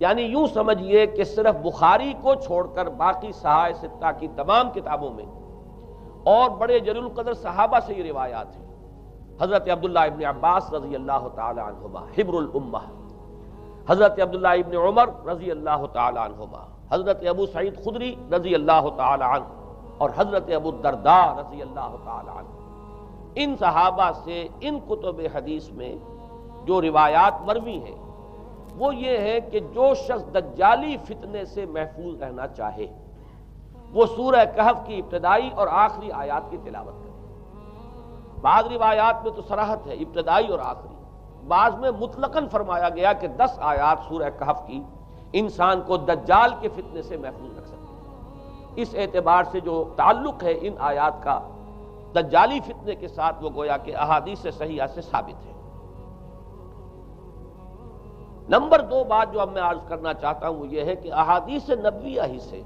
یعنی یوں سمجھیے کہ صرف بخاری کو چھوڑ کر باقی صحائح ستہ کی تمام کتابوں میں اور بڑے جلیل القدر صحابہ سے یہ روایات ہیں۔ حضرت عبداللہ ابن عباس رضی اللہ تعالی عنہما حبر الامہ، حضرت عبداللہ ابن عمر رضی اللہ تعالی عنہما، حضرت ابو سعید خدری رضی اللہ تعالی عنہ اور حضرت ابو الدرداء رضی اللہ تعالی عنہ، ان صحابہ سے ان کتب حدیث میں جو روایات مروی ہیں وہ یہ ہے کہ جو شخص دجالی فتنے سے محفوظ رہنا چاہے وہ سورہ کہف کی ابتدائی اور آخری آیات کی تلاوت کرے۔ بعض روایات میں تو صراحت ہے ابتدائی اور آخری، بعض میں مطلقاً فرمایا گیا کہ 10 آیات سورہ کہف کی انسان کو دجال کے فتنے سے محفوظ رکھ سکتے ہیں۔ اس اعتبار سے جو تعلق ہے ان آیات کا دجالی فتنے کے ساتھ وہ گویا کہ احادیث صحیحہ سے ثابت ہے۔ نمبر 2 بات جو اب میں عرض کرنا چاہتا ہوں وہ یہ ہے کہ احادیث نبویہ ہی سے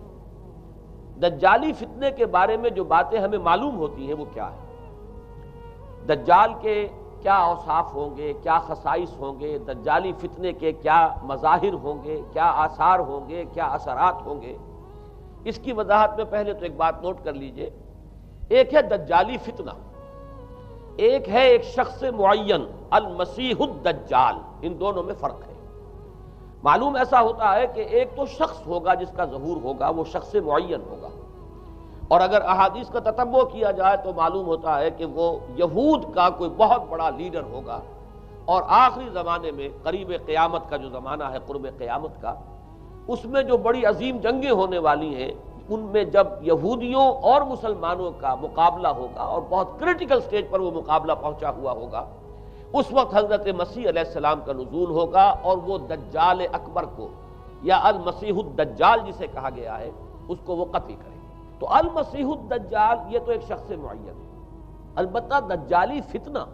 دجالی فتنے کے بارے میں جو باتیں ہمیں معلوم ہوتی ہیں وہ کیا ہے، دجال کے کیا اوصاف ہوں گے، کیا خصائص ہوں گے، دجالی فتنے کے کیا مظاہر ہوں گے، کیا آثار ہوں گے، کیا اثرات ہوں گے۔ اس کی وضاحت میں پہلے تو ایک بات نوٹ کر لیجئے، ایک ہے دجالی فتنہ، ایک ہے ایک شخص معین المسیح الدجال، ان دونوں میں فرق ہے۔ معلوم ایسا ہوتا ہے کہ ایک تو شخص ہوگا جس کا ظہور ہوگا، وہ شخص معین ہوگا، اور اگر احادیث کا تتبع کیا جائے تو معلوم ہوتا ہے کہ وہ یہود کا کوئی بہت بڑا لیڈر ہوگا، اور آخری زمانے میں قریب قیامت کا جو زمانہ ہے، قرب قیامت کا، اس میں جو بڑی عظیم جنگیں ہونے والی ہیں، ان میں جب یہودیوں اور مسلمانوں کا مقابلہ ہوگا اور بہت کریٹیکل سٹیج پر وہ مقابلہ پہنچا ہوا ہوگا، اس وقت حضرت مسیح علیہ السلام کا نزول ہوگا اور وہ دجال اکبر کو یا المسیح الدجال جسے کہا گیا ہے اس کو وہ قتل کریں گے۔ تو المسیح الدجال یہ تو ایک شخص معین ہے، البتہ دجالی فتنہ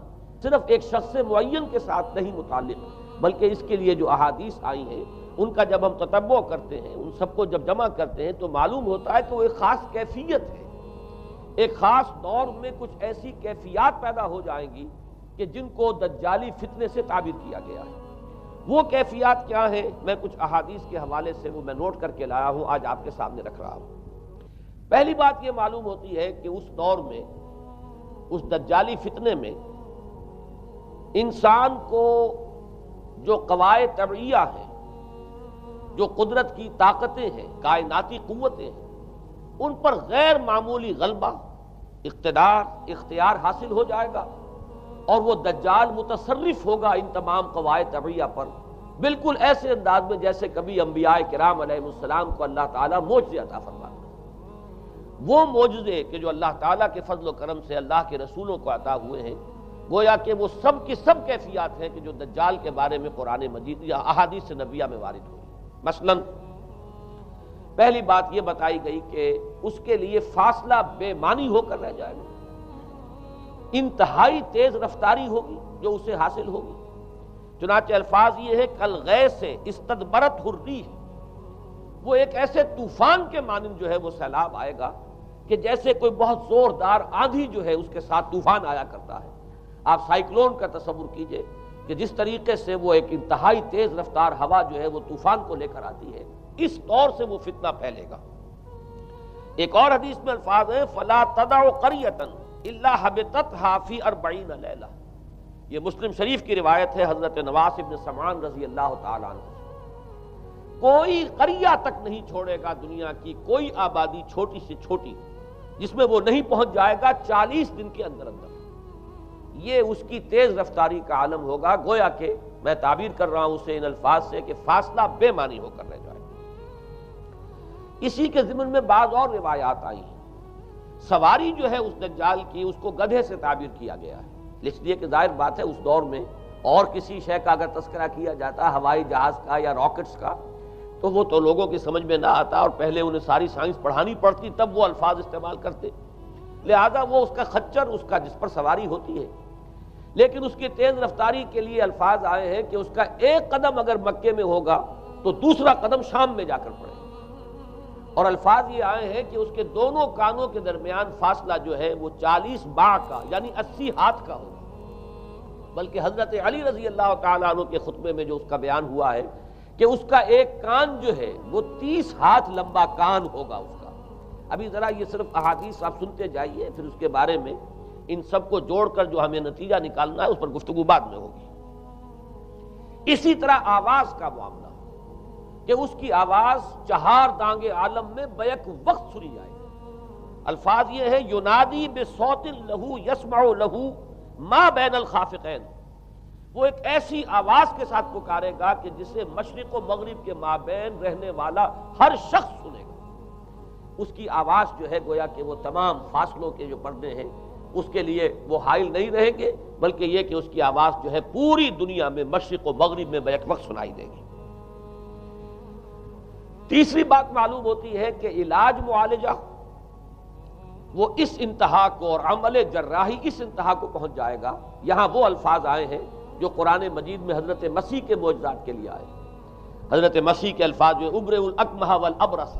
صرف ایک شخص معین کے ساتھ نہیں متعلق، بلکہ اس کے لیے جو احادیث آئی ہیں ان کا جب ہم تتبع کرتے ہیں، ان سب کو جب جمع کرتے ہیں تو معلوم ہوتا ہے کہ وہ ایک خاص کیفیت ہے، ایک خاص دور میں کچھ ایسی کیفیات پیدا ہو جائیں گی کہ جن کو دجالی فتنے سے تعبیر کیا گیا ہے۔ وہ کیفیات کیا ہیں، میں کچھ احادیث کے حوالے سے وہ میں نوٹ کر کے لایا ہوں، آج آپ کے سامنے رکھ رہا ہوں۔ پہلی بات یہ معلوم ہوتی ہے کہ اس دور میں، اس دجالی فتنے میں، انسان کو جو قواعد طبعیہ ہیں، جو قدرت کی طاقتیں ہیں، کائناتی قوتیں ہیں، ان پر غیر معمولی غلبہ، اقتدار، اختیار حاصل ہو جائے گا، اور وہ دجال متصرف ہوگا ان تمام قواعد طبعیہ پر، بالکل ایسے انداز میں جیسے کبھی انبیاء کرام علیہ السلام کو اللہ تعالیٰ معجزے عطا فرماتا ہے۔ وہ معجزے کہ جو اللہ تعالیٰ کے فضل و کرم سے اللہ کے رسولوں کو عطا ہوئے ہیں، گویا کہ وہ سب کی سب کیفیات ہیں کہ جو دجال کے بارے میں قرآن مجید یا احادیث نبویہ میں وارد ہوئی۔ مثلا پہلی بات یہ بتائی گئی کہ اس کے لیے فاصلہ بے معنی ہو کر رہ جائے گا، انتہائی تیز رفتاری ہوگی جو اسے حاصل ہوگی۔ چنانچہ الفاظ یہ ہے کالغیث استدبرت الريح، وہ ایک ایسے طوفان کے مانند جو ہے وہ سیلاب آئے گا کہ جیسے کوئی بہت زوردار آندھی جو ہے اس کے ساتھ طوفان آیا کرتا ہے۔ آپ سائیکلون کا تصور کیجئے کہ جس طریقے سے وہ ایک انتہائی تیز رفتار ہوا جو ہے وہ طوفان کو لے کر آتی ہے، اس طور سے وہ فتنہ پھیلے گا۔ ایک اور حدیث میں الفاظ ہیں فلا تدع قریۃ الا حبطتها فی 40 لیلہ، یہ مسلم شریف کی روایت ہے حضرت نواس ابن سمعان رضی اللہ تعالیٰ عنہ۔ کوئی قریہ تک نہیں چھوڑے گا دنیا کی کوئی آبادی چھوٹی سے چھوٹی جس میں وہ نہیں پہنچ جائے گا 40 دن کے اندر اندر۔ یہ اس کی تیز رفتاری کا عالم ہوگا، گویا کہ میں تعبیر کر رہا ہوں اسے ان الفاظ سے کہ فاصلہ بے معنی ہو کر رہ جائے۔ اسی کے ضمن میں بعض اور روایات آئی ہیں۔ سواری جو ہے اس دجال کی، اس کو گدھے سے تعبیر کیا گیا ہے، اس لیے کہ ظاہر بات ہے اس دور میں اور کسی شے کا اگر تذکرہ کیا جاتا ہوائی جہاز کا یا راکٹس کا تو وہ تو لوگوں کی سمجھ میں نہ آتا، اور پہلے انہیں ساری سائنس پڑھانی پڑتی تب وہ الفاظ استعمال کرتے، لہذا وہ اس کا خچر، اس کا جس پر سواری ہوتی ہے، لیکن اس کی تیز رفتاری کے لیے الفاظ آئے ہیں کہ اس کا ایک قدم اگر مکے میں ہوگا تو دوسرا قدم شام میں جا کر پڑے، اور الفاظ یہ آئے ہیں کہ اس کے دونوں کانوں کے درمیان فاصلہ جو ہے وہ 40 باع کا یعنی 80 ہاتھ کا ہوگا۔ بلکہ حضرت علی رضی اللہ تعالیٰ عنہ کے خطبے میں جو اس کا بیان ہوا ہے کہ اس کا ایک کان جو ہے وہ 30 ہاتھ لمبا کان ہوگا اس کا. ابھی ذرا یہ صرف احادیث آپ سنتے جائیے، پھر اس کے بارے میں ان سب کو جوڑ کر جو ہمیں نتیجہ نکالنا ہے اس پر گفتگو بعد میں ہوگی. اسی طرح آواز کا معاملہ کہ اس کی آواز 4 دانگ عالم میں بیک وقت سنی جائے گی. الفاظ یہ ہے ینادی بصوت لہو یسمع لہو ما بین الخافقین، وہ ایک ایسی آواز کے ساتھ پکارے گا کہ جسے مشرق و مغرب کے مابین رہنے والا ہر شخص سنے گا. اس کی آواز جو ہے گویا کہ وہ تمام فاصلوں کے جو پردے ہیں اس کے لیے وہ حائل نہیں رہیں گے، بلکہ یہ کہ اس کی آواز جو ہے پوری دنیا میں مشرق و مغرب میں بیک وقت سنائی دے گی. تیسری بات معلوم ہوتی ہے کہ علاج معالجہ وہ اس انتہا کو اور عمل جراحی اس انتہا کو پہنچ جائے گا. یہاں وہ الفاظ آئے ہیں جو قرآن مجید میں حضرت مسیح کے معجزات کے لیے آئے. حضرت مسیح کے الفاظ جو ابرئ الاکمہ والابرص،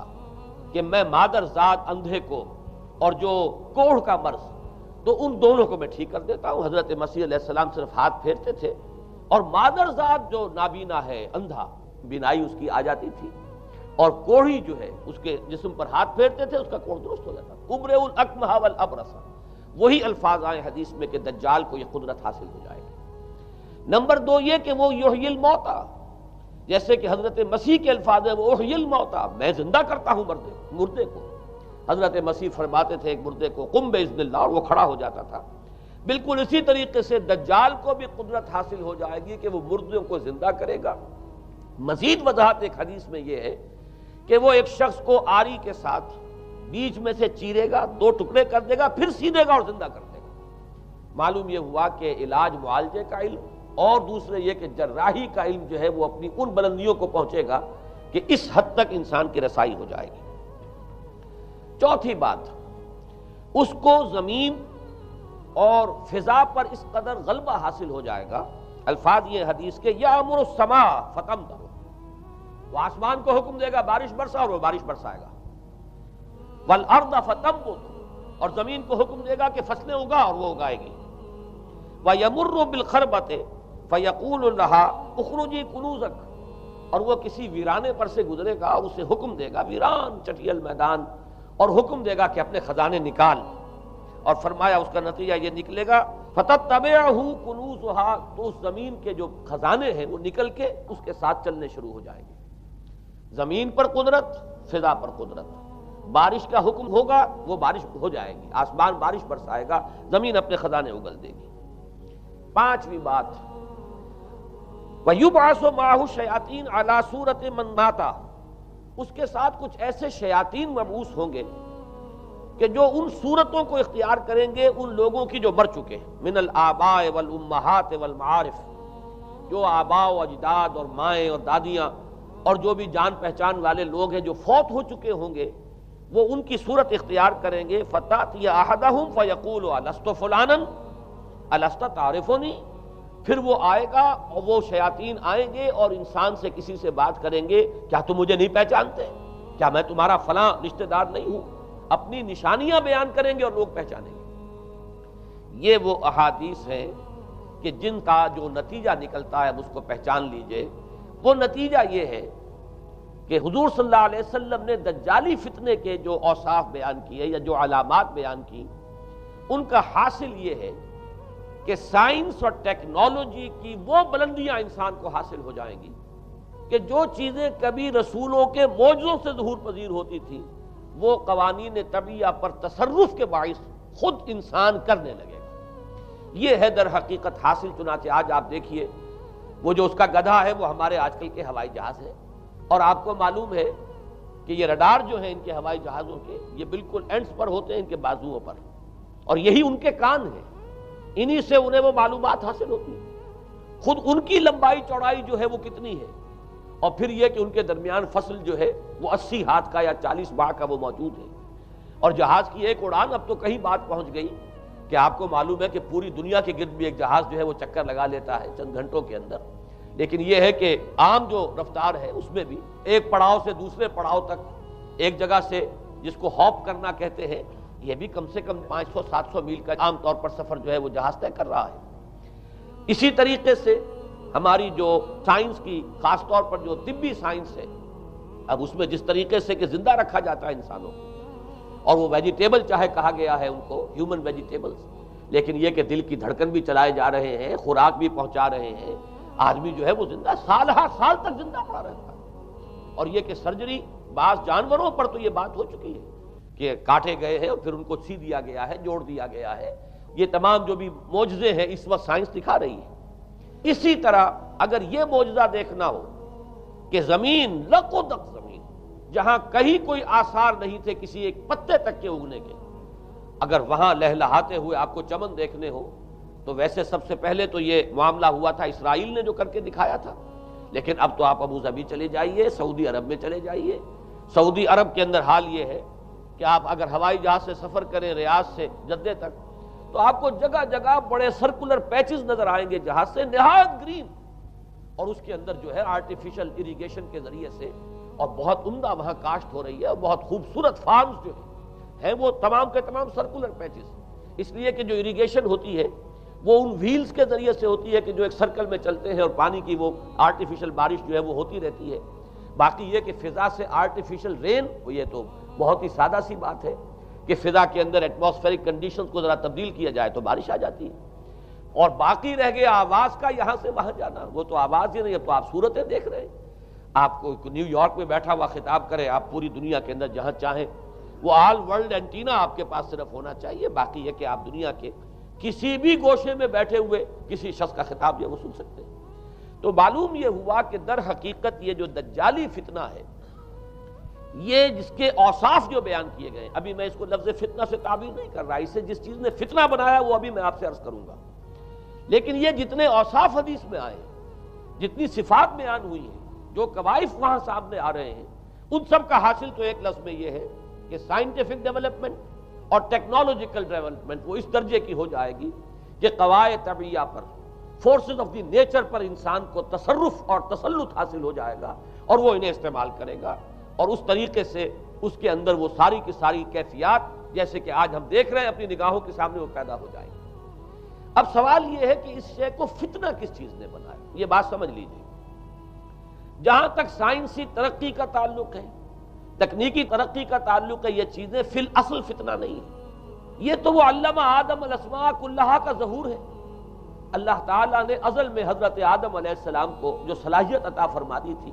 کہ میں مادر ذات اندھے کو اور جو کوڑھ کا مرض تو ان دونوں کو میں ٹھیک کر دیتا ہوں. حضرت مسیح علیہ السلام صرف ہاتھ پھیرتے تھے اور مادر ذات جو نابینا ہے، اندھا، بینائی اس کی آ جاتی تھی، اور کوڑھی جو ہے اس کے جسم پر ہاتھ پھیرتے تھے، اس کا کوڑھ درست ہو جاتا تھا. ابرئ الاکمہ والابرص، وہی الفاظ آئے حدیث میں کہ دجال کو یہ قدرت حاصل ہو جائے گی. نمبر 2 یہ کہ وہ یحیی الموتیٰ، جیسے کہ حضرت مسیح کے الفاظ ہیں وہ احیی الموتیٰ، میں زندہ کرتا ہوں مردے کو. حضرت مسیح فرماتے تھے ایک مردے کو قم باذن اللہ، اور وہ کھڑا ہو جاتا تھا. بالکل اسی طریقے سے دجال کو بھی قدرت حاصل ہو جائے گی کہ وہ مردوں کو زندہ کرے گا. مزید وضاحت ایک حدیث میں یہ ہے کہ وہ ایک شخص کو آری کے ساتھ بیچ میں سے چیرے گا، 2 ٹکڑے کر دے گا، پھر سیدھے گا اور زندہ کر دے گا. معلوم یہ ہوا کہ علاج معالجے کا علم اور دوسرے یہ کہ جراحی کا علم جو ہے وہ اپنی ان بلندیوں کو پہنچے گا کہ اس حد تک انسان کی رسائی ہو جائے گی. چوتھی بات، اس کو زمین اور فضا پر اس قدر غلبہ حاصل ہو جائے گا. الفاظ یہ حدیث کے یامر السماء فتمطر، وہ آسمان کو حکم دے گا بارش برسا اور وہ بارش برسائے گا. والارض فتنبت، اور زمین کو حکم دے گا کہ فصلیں اگا اور وہ اگائے گی. وَيَمُرُّ بِالْخَرْبَةِ فَيَقُولُ لَهَا اُخْرُجِي كُنُوزَكَ، اور وہ کسی ویرانے پر سے گزرے گا اور اسے حکم دے گا، ویران چٹیل میدان، اور حکم دے گا کہ اپنے خزانے نکال. اور فرمایا اس کا نتیجہ یہ نکلے گا فَتَتَّبِعُهُ كُنُوزُهَا، تو اس زمین کے جو خزانے ہیں وہ نکل کے اس کے ساتھ چلنے شروع ہو جائیں گے. زمین پر قدرت، فضا پر قدرت. بارش کا حکم ہوگا وہ بارش ہو جائے گی، آسمان بارش برسائے گا، زمین اپنے خزانے اگل دے گی. پانچویں بات، وَيُبْعَثُ مَعَهُ الشَّيَاطِينُ عَلَى صُورَةِ مَن مَاتَ، اس کے ساتھ کچھ ایسے شیاطین مبعوث ہوں گے کہ جو ان صورتوں کو اختیار کریں گے ان لوگوں کی جو مر چکے ہیں. من الآباء والأمہات والمعارف، جو آباء و اجداد اور مائیں اور دادیاں اور جو بھی جان پہچان والے لوگ ہیں جو فوت ہو چکے ہوں گے، وہ ان کی صورت اختیار کریں گے. فَتَأْتِيَ أَحَدَهُمْ فَيَقُولُ أَلَسْتُ فُلَانًا أَلَسْتَ تَعْرِفُنِي، پھر وہ آئے گا اور وہ شیاطین آئیں گے اور انسان سے کسی سے بات کریں گے، کیا تم مجھے نہیں پہچانتے؟ کیا میں تمہارا فلاں رشتہ دار نہیں ہوں؟ اپنی نشانیاں بیان کریں گے اور لوگ پہچانیں گے. یہ وہ احادیث ہیں کہ جن کا جو نتیجہ نکلتا ہے اس کو پہچان لیجئے. وہ نتیجہ یہ ہے کہ حضور صلی اللہ علیہ وسلم نے دجالی فتنے کے جو اوصاف بیان کیے یا جو علامات بیان کی، ان کا حاصل یہ ہے کہ سائنس اور ٹیکنالوجی کی وہ بلندیاں انسان کو حاصل ہو جائیں گی کہ جو چیزیں کبھی رسولوں کے معجزوں سے ظہور پذیر ہوتی تھی، وہ قوانین طبیعہ پر تصرف کے باعث خود انسان کرنے لگے گا. یہ ہے در حقیقت حاصل. چنانچہ آج آپ دیکھیے وہ جو اس کا گدھا ہے وہ ہمارے آج کل کے ہوائی جہاز ہے، اور آپ کو معلوم ہے کہ یہ رڈار جو ہیں ان کے ہوائی جہازوں کے، یہ بالکل اینڈز پر ہوتے ہیں ان کے بازوؤں پر، اور یہی ان کے کان ہیں، انہی سے انہیں وہ معلومات حاصل ہوتی ہیں. خود ان کی لمبائی چوڑائی جو ہے وہ کتنی ہے، اور پھر یہ کہ ان کے درمیان فصل جو ہے وہ 80 ہاتھ کا یا 40 باہ کا وہ موجود ہے. اور جہاز کی ایک اڑان اب تو کہیں بات پہنچ گئی کہ آپ کو معلوم ہے کہ پوری دنیا کے گرد بھی ایک جہاز جو ہے وہ چکر لگا لیتا ہے چند گھنٹوں کے اندر. لیکن یہ ہے کہ عام جو رفتار ہے اس میں بھی ایک پڑاؤ سے دوسرے پڑاؤ تک، ایک جگہ سے جس کو ہاپ کرنا کہتے ہیں، یہ بھی کم سے کم 500-700 میل کا عام طور پر سفر جو ہے وہ جہاز طے کر رہا ہے. اسی طریقے سے ہماری جو سائنس کی خاص طور پر جو طبی سائنس ہے، اب اس میں جس طریقے سے کہ زندہ رکھا جاتا ہے انسانوں کو، اور وہ ویجیٹیبل چاہے کہا گیا ہے ان کو ہیومن ویجیٹیبلز، لیکن یہ کہ دل کی دھڑکن بھی چلائے جا رہے ہیں، خوراک بھی پہنچا رہے ہیں، آدمی جو ہے وہ زندہ سال ہر سال تک زندہ پڑا رہتا ہے۔ اور یہ کہ سرجری بعض جانوروں پر تو یہ بات ہو چکی ہے کہ کاٹے گئے ہیں اور پھر ان کو سی دیا گیا ہے، جوڑ دیا گیا ہے، یہ تمام جو بھی معجزے ہیں اس وقت سائنس دکھا رہی ہے۔ اسی طرح اگر یہ معجزہ دیکھنا ہو کہ زمین لقدق زمین جہاں کہیں کوئی آثار نہیں تھے کسی ایک پتے تک کے اگنے کے، اگر وہاں لہلہاتے ہوئے آپ کو چمن دیکھنے ہو تو ویسے سب سے پہلے تو یہ معاملہ ہوا تھا اسرائیل نے جو کر کے دکھایا تھا، لیکن اب تو آپ ابو ظبی چلے جائیے، سعودی عرب میں چلے جائیے۔ سعودی عرب کے اندر حال یہ ہے کہ آپ اگر ہوائی جہاز سے سفر کریں ریاض سے جدہ تک تو آپ کو جگہ جگہ بڑے سرکولر پیچز نظر آئیں گے جہاز سے، نہایت گرین، اور اس کے اندر جو ہے آرٹیفیشل اریگیشن کے ذریعے سے اور بہت عمدہ وہاں کاشت ہو رہی ہے، اور بہت خوبصورت فارمز جو ہیں وہ تمام کے تمام سرکولر پیچز، اس لیے کہ جو اریگیشن ہوتی ہے وہ ان ویلز کے ذریعے سے ہوتی ہے کہ جو ایک سرکل میں چلتے ہیں اور پانی کی وہ آرٹیفیشل بارش جو ہے وہ ہوتی رہتی ہے۔ باقی یہ کہ فضا سے آرٹیفیشل رین، یہ تو بہت ہی سادہ سی بات ہے کہ فضا کے اندر ایٹماسفیرک کنڈیشنز کو ذرا تبدیل کیا جائے تو بارش آ جاتی ہے۔ اور باقی رہ گیا آواز کا یہاں سے وہاں جانا، وہ تو آواز ہی نہیں، اب تو آپ صورتیں دیکھ رہے ہیں۔ آپ کو نیو یارک میں بیٹھا ہوا خطاب کرے، آپ پوری دنیا کے اندر جہاں چاہیں وہ آل ورلڈ اینٹینا آپ کے پاس صرف ہونا چاہیے، باقی یہ کہ آپ دنیا کے کسی بھی گوشے میں بیٹھے ہوئے کسی شخص کا خطاب یہ وہ سن سکتے ہیں۔ تو معلوم یہ ہوا کہ در حقیقت یہ جو دجالی فتنہ ہے، یہ جس کے اوصاف جو بیان کیے گئے، ابھی میں اس کو لفظ فتنہ سے تعبیر نہیں کر رہا، اسے جس چیز نے فتنہ بنایا وہ ابھی میں آپ سے عرض کروں گا، لیکن یہ جتنے اوصاف حدیث میں آئے ہیں، جتنی صفات بیان ہوئی ہیں، جو کوائف وہاں سامنے آ رہے ہیں، ان سب کا حاصل تو ایک لفظ میں یہ ہے کہ سائنٹیفک ڈیولپمنٹ اور ٹیکنالوجیکل ڈیولپمنٹ وہ اس درجے کی ہو جائے گی کہ قواعد طبیعہ پر، فورسز آف دی نیچر پر انسان کو تصرف اور تسلط حاصل ہو جائے گا، اور وہ انہیں استعمال کرے گا، اور اس طریقے سے اس کے اندر وہ ساری کی ساری کیفیات جیسے کہ آج ہم دیکھ رہے ہیں اپنی نگاہوں کے سامنے وہ پیدا ہو جائیں گی۔ اب سوال یہ ہے کہ اس شے کو فتنہ کس چیز نے بنایا، یہ بات سمجھ لیجیے۔ جہاں تک سائنسی ترقی کا تعلق ہے، تکنیکی ترقی کا تعلق ہے، یہ چیزیں فی الاصل فتنہ نہیں ہے، یہ تو وہ علم آدم الاسماء کلہا کا ظہور ہے۔ اللہ تعالیٰ نے ازل میں حضرت آدم علیہ السلام کو جو صلاحیت عطا فرما دی تھی،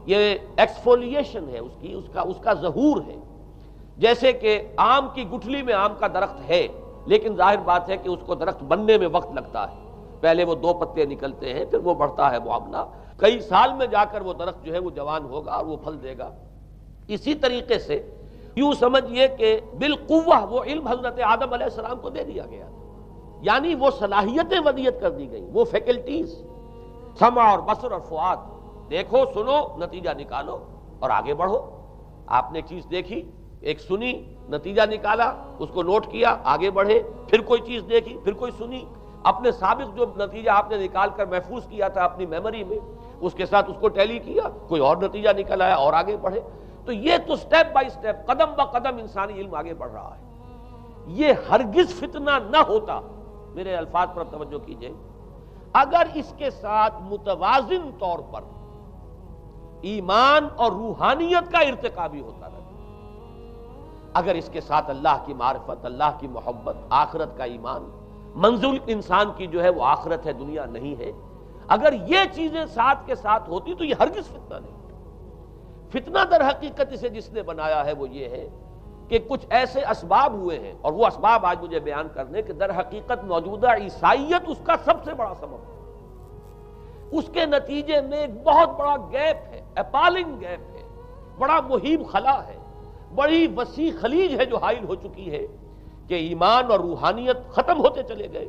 یہ ایکسفولیشن ہے اس کا ظہور ہے۔ جیسے کہ آم کی گٹھلی میں آم کا درخت ہے، لیکن ظاہر بات ہے کہ اس کو درخت بننے میں وقت لگتا ہے، پہلے وہ 2 پتے نکلتے ہیں، پھر وہ بڑھتا ہے معاملہ، کئی سال میں جا کر وہ درخت جو ہے وہ جوان ہوگا اور وہ پھل دے گا۔ اسی طریقے سے یوں سمجھیے کہ بالقوہ وہ علم حضرت آدم علیہ السلام کو دے دیا گیا، یعنی وہ صلاحیتیں ودیت کر دی گئیں، وہ فیکلٹیز، سمع اور بصر اور فؤاد، دیکھو سنو نتیجہ نکالو اور آگے بڑھو۔ آپ نے چیز دیکھی، ایک سنی، نتیجہ نکالا، اس کو نوٹ کیا، آگے بڑھے، پھر کوئی چیز دیکھی، پھر کوئی سنی، اپنے سابق جو نتیجہ آپ نے نکال کر محفوظ کیا تھا اپنی میموری میں، اس کے ساتھ اس کو ٹیلی کیا، کوئی اور نتیجہ نکل آیا اور آگے بڑھے۔ تو یہ تو سٹیپ بائی سٹیپ، قدم با قدم انسانی علم آگے بڑھ رہا ہے۔ یہ ہرگز فتنہ نہ ہوتا، میرے الفاظ پر توجہ کیجئے، اگر اس کے ساتھ متوازن طور پر ایمان اور روحانیت کا ارتقا بھی ہوتا رہتا، اگر اس کے ساتھ اللہ کی معرفت، اللہ کی محبت، آخرت کا ایمان، منزل انسان کی جو ہے وہ آخرت ہے، دنیا نہیں ہے، اگر یہ چیزیں ساتھ کے ساتھ ہوتی تو یہ ہرگز فتنہ نہیں۔ فتنہ در حقیقت اسے جس نے بنایا ہے وہ یہ ہے کہ کچھ ایسے اسباب ہوئے ہیں، اور وہ اسباب آج مجھے بیان کرنے کہ در حقیقت موجودہ عیسائیت اس کا سب سے بڑا سبب ہے۔ اس کے نتیجے میں ایک بہت بڑا گیپ ہے، اپالنگ گیپ ہے، بڑا مہیب خلا ہے، بڑی وسیع خلیج ہے جو حائل ہو چکی ہے کہ ایمان اور روحانیت ختم ہوتے چلے گئے،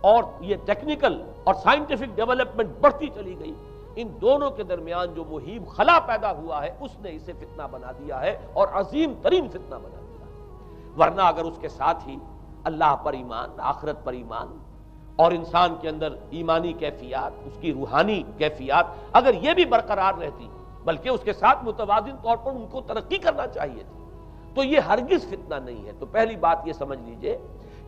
اور یہ ٹیکنیکل اور سائنٹیفک ڈیولپمنٹ بڑھتی چلی گئی۔ ان دونوں کے درمیان جو مہیب خلا پیدا ہوا ہے اس نے اسے فتنہ بنا دیا ہے، اور عظیم ترین فتنہ بنا دیا ہے۔ ورنہ اگر اس کے ساتھ ہی اللہ پر ایمان، آخرت پر ایمان، اور انسان کے اندر ایمانی کیفیات، اس کی روحانی کیفیات اگر یہ بھی برقرار رہتی، بلکہ اس کے ساتھ متوازن طور پر ان کو ترقی کرنا چاہیے تھی، تو یہ ہرگز فتنہ نہیں ہے۔ تو پہلی بات یہ سمجھ لیجئے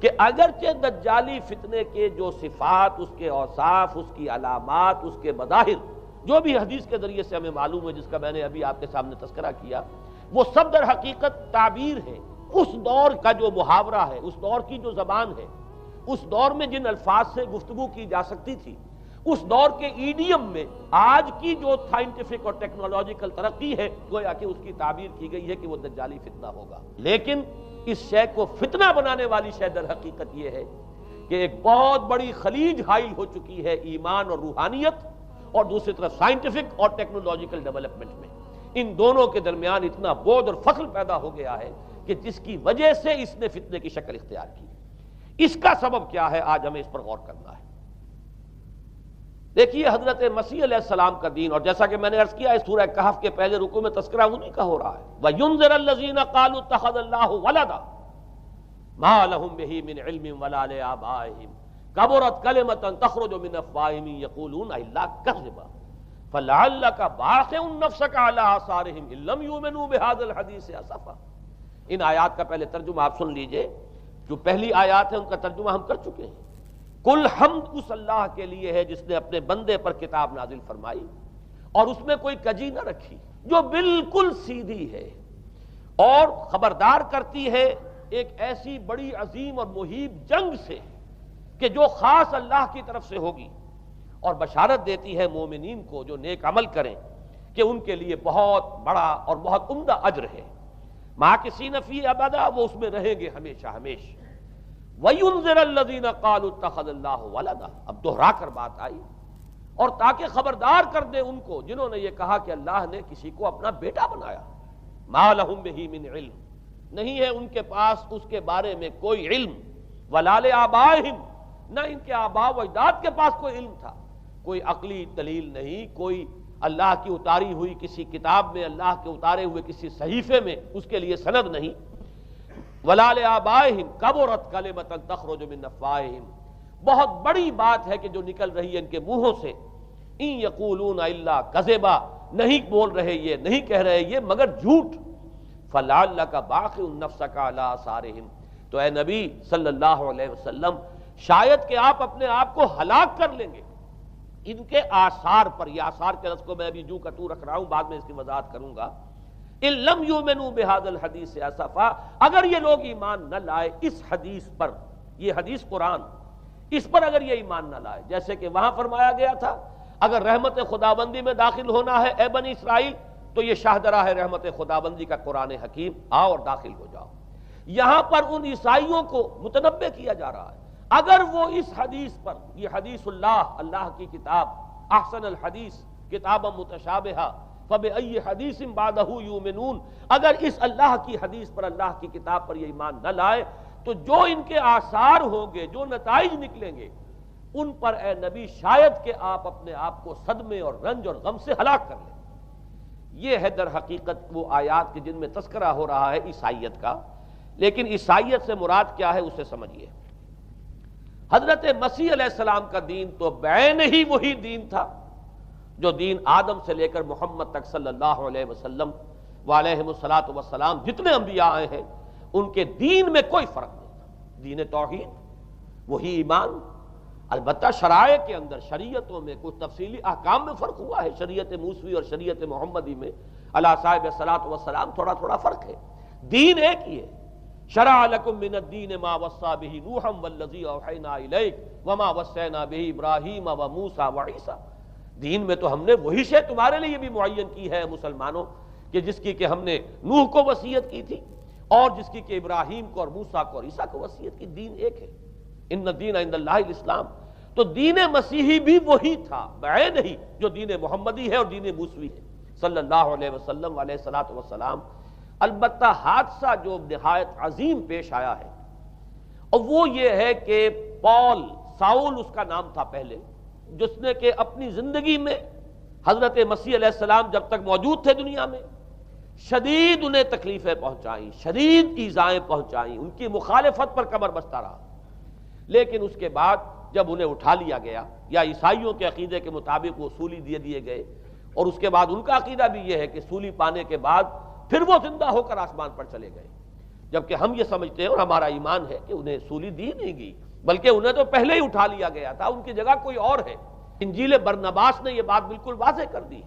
کہ اگرچہ دجالی فتنے کے جو صفات، اس کے اوصاف، اس کی علامات، اس کے مظاہر جو بھی حدیث کے ذریعے سے ہمیں معلوم ہے، جس کا میں نے ابھی آپ کے سامنے تذکرہ کیا، وہ سب در حقیقت تعبیر ہے اس دور کا جو محاورہ ہے، اس دور کی جو زبان ہے، اس دور میں جن الفاظ سے گفتگو کی جا سکتی تھی، اس دور کے ایڈیم میں آج کی جو سائنٹیفک اور ٹیکنالوجیکل ترقی ہے، گویا کہ اس کی تعبیر کی گئی ہے کہ وہ دجالی فتنہ ہوگا۔ لیکن اس شے کو فتنہ بنانے والی شے در حقیقت یہ ہے کہ ایک بہت بڑی خلیج حائل ہو چکی ہے ایمان اور روحانیت، اور دوسری طرف سائنٹیفک اور ٹیکنالوجیکل ڈیولپمنٹ میں ان دونوں کے درمیان اتنا بعد اور فصل پیدا ہو گیا ہے کہ جس کی وجہ سے اس نے فتنے کی شکل اختیار کی۔ اس کا سبب کیا ہے، آج ہمیں اس پر غور کرنا ہے۔ دیکھیے حضرت مسیح علیہ السلام کا دین، اور جیسا کہ میں نے عرض کیا اس سورہ کہف کے پہلے رکوع میں تذکرہ انہی کا ہو رہا ہے، وَيُنذِرَ الَّذِينَ قَالُوا اتَّخَذَ اللَّهُ وَلَدًا مَا لَهُم بِهِ مِنْ عِلْمٍ وَلَا لِآبَائِهِمْ كَبُرَتْ كَلِمَةً تَخْرُجُ مِنْ أَفْوَاهِهِمْ يَقُولُونَ إِلَّا كَذِبًا فَلَعَلَّكَ بَاخِعٌ نَفْسَكَ عَلَىٰ آثَارِهِمْ إِن لَّمْ يُؤْمِنُوا بِهَٰذَا الْحَدِيثِ أَسَفًا۔ ان آیات کا پہلے ترجمہ آپ سن لیجئے، جو پہلی آیات ہے ان کا ترجمہ ہم کر چکے ہیں۔ کل حمد اس اللہ کے لیے ہے جس نے اپنے بندے پر کتاب نازل فرمائی اور اس میں کوئی کجی نہ رکھی، جو بالکل سیدھی ہے اور خبردار کرتی ہے ایک ایسی بڑی عظیم اور مہیب جنگ سے کہ جو خاص اللہ کی طرف سے ہوگی، اور بشارت دیتی ہے مومنین کو جو نیک عمل کریں کہ ان کے لیے بہت بڑا اور بہت عمدہ اجر ہے۔ ماکثین فیہ ابدا، وہ اس میں رہیں گے ہمیشہ ہمیشہ۔ وَيُنذِرَ الَّذِينَ قَالُوا اتَّخَذَ اللَّهُ وَلَدًا، اب دہرا کر بات آئی، اور تاکہ خبردار کر دے ان کو جنہوں نے یہ کہا کہ اللہ نے کسی کو اپنا بیٹا بنایا۔ مَا لَهُم بِهِ مِنْ عِلْمٍ، نہیں ہے ان کے پاس اس کے بارے میں کوئی علم، وَلَا لِآبَائِهِمْ، نہ ان کے آباء و اجداد کے پاس کوئی علم تھا، کوئی عقلی دلیل نہیں، کوئی اللہ کی اتاری ہوئی کسی کتاب میں، اللہ کے اتارے ہوئے کسی صحیفے میں اس کے لیے سند نہیں۔ وَلَا لِآبَائِهِمْ كَبُرَتْ كَلِمَةً تَخْرُجُ مِنْ أَفْوَاهِهِمْ، بہت بڑی بات ہے کہ جو نکل رہی ہے ان کے منہوں سے، إِن يَقُولُونَ إِلَّا كَذِبًا، نہیں بول رہے یہ، نہیں کہہ رہے یہ مگر جھوٹ۔ فَلَعَلَّكَ بَاخِعٌ نَفْسَكَ عَلَىٰ آثَارِهِمْ، تو اے نبی صلی اللہ علیہ وسلم شاید کہ آپ اپنے آپ کو ہلاک کر لیں گے ان کے آثار پر۔ یہ آثار کے لفظ کو میں ابھی جو کا تو رکھ رہا ہوں، بعد میں اس کی وضاحت کروں گا۔ ان لم یؤمنوا بهذا الحدیث اسفا، اگر یہ لوگ ایمان نہ لائے اس حدیث پر، یہ حدیث قرآن، اس پر اگر یہ ایمان نہ لائے، جیسے کہ وہاں فرمایا گیا تھا اگر رحمت خداوندی میں داخل ہونا ہے اے بنی اسرائیل تو یہ شاہدرہ ہے رحمت خداوندی کا قرآن حکیم، آؤ اور داخل ہو جاؤ۔ یہاں پر ان عیسائیوں کو متنبہ کیا جا رہا ہے اگر وہ اس حدیث پر، یہ حدیث اللہ، اللہ کی کتاب، احسن الحدیث کتابا متشابہہ فَبِأَيِّ حَدِيثٍ بَعْدَهُ يُؤْمِنُونَ، اگر اس اللہ کی حدیث پر، اللہ کی کتاب پر یہ ایمان نہ لائے تو جو ان کے آثار ہوں گے، جو نتائج نکلیں گے، ان پر اے نبی شاید کہ آپ اپنے آپ کو صدمے اور رنج اور غم سے ہلاک کر لیں۔ یہ ہے در حقیقت وہ آیات کے جن میں تذکرہ ہو رہا ہے عیسائیت کا، لیکن عیسائیت سے مراد کیا ہے اسے سمجھیے۔ حضرت مسیح علیہ السلام کا دین تو بعین ہی وہی دین تھا جو دین آدم سے لے کر محمد تک صلی اللہ علیہ وسلم وعلیہم الصلاۃ والسلام جتنے انبیاء آئے ہیں ان کے دین میں کوئی فرق نہیں تھا۔ دین توحید، وہی ایمان، البتہ شرائع کے اندر، شریعتوں میں کچھ تفصیلی احکام میں فرق ہوا ہے، شریعت موسوی اور شریعت محمدی میں علی صاحب الصلاۃ والسلام تھوڑا تھوڑا فرق ہے، دین ایک ہی ہے۔ شرع لکم من الدین ما وصی بہ نوحا والذی اوحینا الیک وما وصینا بہ ابراہیم وموسیٰ وعیسیٰ، دین میں تو ہم نے وہی شے تمہارے لیے بھی معین کی ہے مسلمانوں، کہ جس کی کہ ہم نے نوح کو وصیت کی تھی اور جس کی کہ ابراہیم کو اور موسیٰ کو اور عیسیٰ کو وصیت کی، دین ایک ہے۔ ان الدین عند اللہ الاسلام، تو دین مسیحی بھی وہی تھا بعین ہی جو دین محمدی ہے اور دین موسوی ہے صلی اللہ علیہ وسلم علیہ الصلاۃ والسلام۔ البتہ حادثہ جو نہایت عظیم پیش آیا ہے اور وہ یہ ہے کہ پال، ساؤل اس کا نام تھا پہلے، جس نے کہ اپنی زندگی میں حضرت مسیح علیہ السلام جب تک موجود تھے دنیا میں شدید انہیں تکلیفیں پہنچائیں، شدید ایذائیں پہنچائیں، ان کی مخالفت پر کمر بستہ رہا، لیکن اس کے بعد جب انہیں اٹھا لیا گیا، یا عیسائیوں کے عقیدے کے مطابق وہ سولی دیے گئے، اور اس کے بعد ان کا عقیدہ بھی یہ ہے کہ سولی پانے کے بعد پھر وہ زندہ ہو کر آسمان پر چلے گئے، جبکہ ہم یہ سمجھتے ہیں اور ہمارا ایمان ہے کہ انہیں سولی دی نہیں گئی، بلکہ انہیں تو پہلے ہی اٹھا لیا گیا تھا، ان کی جگہ کوئی اور ہے۔ انجیل برنباس نے یہ بات بالکل واضح کر دی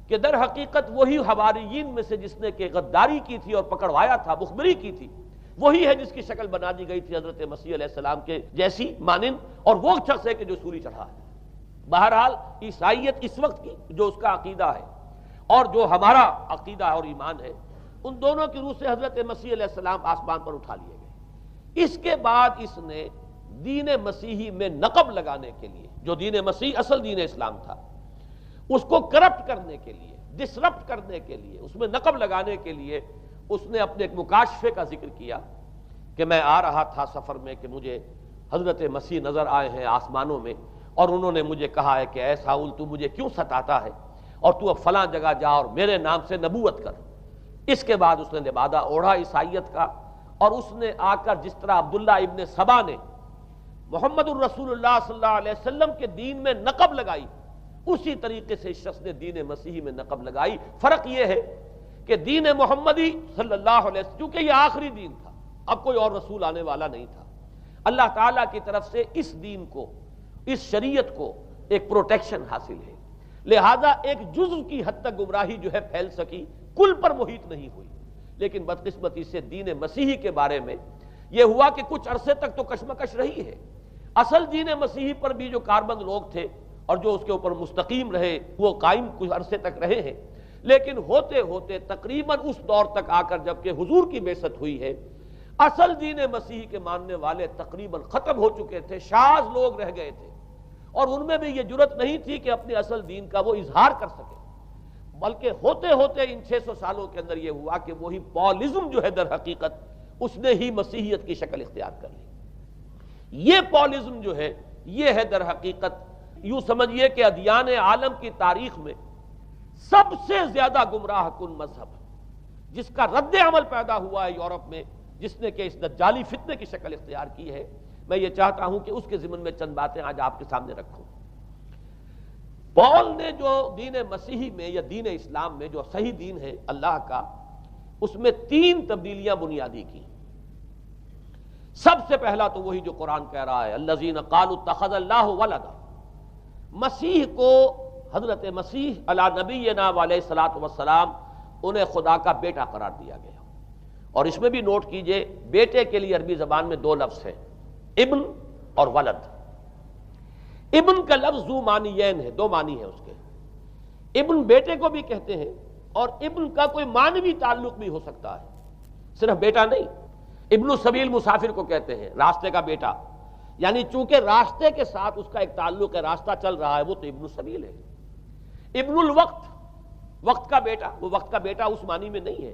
کہ در حقیقت وہی حواریین میں سے جس نے کہ غداری کی تھی اور پکڑوایا تھا، مخبری کی تھی، وہی ہے جس کی شکل بنا دی گئی تھی حضرت مسیح علیہ السلام کے جیسی مانند، اور وہ شخص ہے کہ جو سولی چڑھا ہے۔ بہرحال عیسائیت اس وقت کی جو اس کا عقیدہ ہے اور جو ہمارا عقیدہ اور ایمان ہے، ان دونوں کی روح سے حضرت مسیح علیہ السلام آسمان پر اٹھا لیے گئے۔ اس کے بعد اس نے دین مسیحی میں نقب لگانے کے لیے، جو دین مسیح اصل دین اسلام تھا، اس کو کرپٹ کرنے کے لیے، ڈسرپٹ کرنے کے لیے، اس میں نقب لگانے کے لیے اس نے اپنے ایک مکاشفے کا ذکر کیا کہ میں آ رہا تھا سفر میں کہ مجھے حضرت مسیح نظر آئے ہیں آسمانوں میں، اور انہوں نے مجھے کہا ہے کہ اے ساؤل تو مجھے کیوں ستاتا ہے، اور تو اب فلاں جگہ جا اور میرے نام سے نبوت کر۔ اس کے بعد اس نے لبادہ اوڑھا عیسائیت کا، اور اس نے آ کر جس طرح عبداللہ ابن سبا نے محمد الرسول اللہ صلی اللہ علیہ وسلم کے دین میں نقب لگائی، اسی طریقے سے اس شخص نے دین مسیحی میں نقب لگائی۔ فرق یہ ہے کہ دین محمدی صلی اللہ علیہ وسلم، چونکہ یہ آخری دین تھا، اب کوئی اور رسول آنے والا نہیں تھا، اللہ تعالیٰ کی طرف سے اس دین کو، اس شریعت کو ایک پروٹیکشن حاصل ہے، لہذا ایک جزء کی حد تک گمراہی جو ہے پھیل سکی، کل پر محیط نہیں ہوئی۔ لیکن بدقسمتی سے دین مسیحی کے بارے میں یہ ہوا کہ کچھ عرصے تک تو کشمکش رہی ہے۔ اصل دین مسیحی پر بھی جو کاربند لوگ تھے اور جو اس کے اوپر مستقیم رہے، وہ قائم کچھ عرصے تک رہے ہیں، لیکن ہوتے ہوتے تقریباً اس دور تک آ کر جب کہ حضور کی بعثت ہوئی ہے، اصل دین مسیحی کے ماننے والے تقریباً ختم ہو چکے تھے، شاذ لوگ رہ گئے تھے، اور ان میں بھی یہ جرت نہیں تھی کہ اپنے اصل دین کا وہ اظہار کر سکے، بلکہ ہوتے ہوتے ان 600 سالوں کے اندر یہ ہوا کہ وہی پالزم جو ہے در حقیقت اس نے ہی مسیحیت کی شکل اختیار کر لی۔ یہ پالزم جو ہے یہ ہے در حقیقت، یوں سمجھیے کہ ادیان عالم کی تاریخ میں سب سے زیادہ گمراہ کن مذہب، جس کا رد عمل پیدا ہوا ہے یورپ میں، جس نے کہ اس دجالی فتنے کی شکل اختیار کی ہے۔ میں یہ چاہتا ہوں کہ اس کے ضمن میں چند باتیں آج آپ کے سامنے رکھوں۔ پال نے جو دین مسیحی میں یا دین اسلام میں جو صحیح دین ہے اللہ کا، اس میں 3 تبدیلیاں بنیادی کی۔ سب سے پہلا تو وہی جو قرآن کہہ رہا ہے، الذین قالوا اتخذ اللہ ولدا، مسیح کو، حضرت مسیح علی نبینا علیہ الصلوۃ والسلام، انہیں خدا کا بیٹا قرار دیا گیا۔ اور اس میں بھی نوٹ کیجئے، بیٹے کے لیے عربی زبان میں 2 لفظ ہیں، ابن اور ولد۔ ابن کا لفظ ذو معنیین ہے، 2 معنی ہیں اس کے۔ ابن بیٹے کو بھی کہتے ہیں، اور ابن کا کوئی معنوی تعلق بھی ہو سکتا ہے، صرف بیٹا نہیں۔ ابن السبیل مسافر کو کہتے ہیں، راستے کا بیٹا، یعنی چونکہ راستے کے ساتھ اس کا ایک تعلق ہے، راستہ چل رہا ہے، وہ تو ابن السبیل ہے۔ ابن الوقت، وقت کا بیٹا، وہ وقت کا بیٹا اس معنی میں نہیں ہے،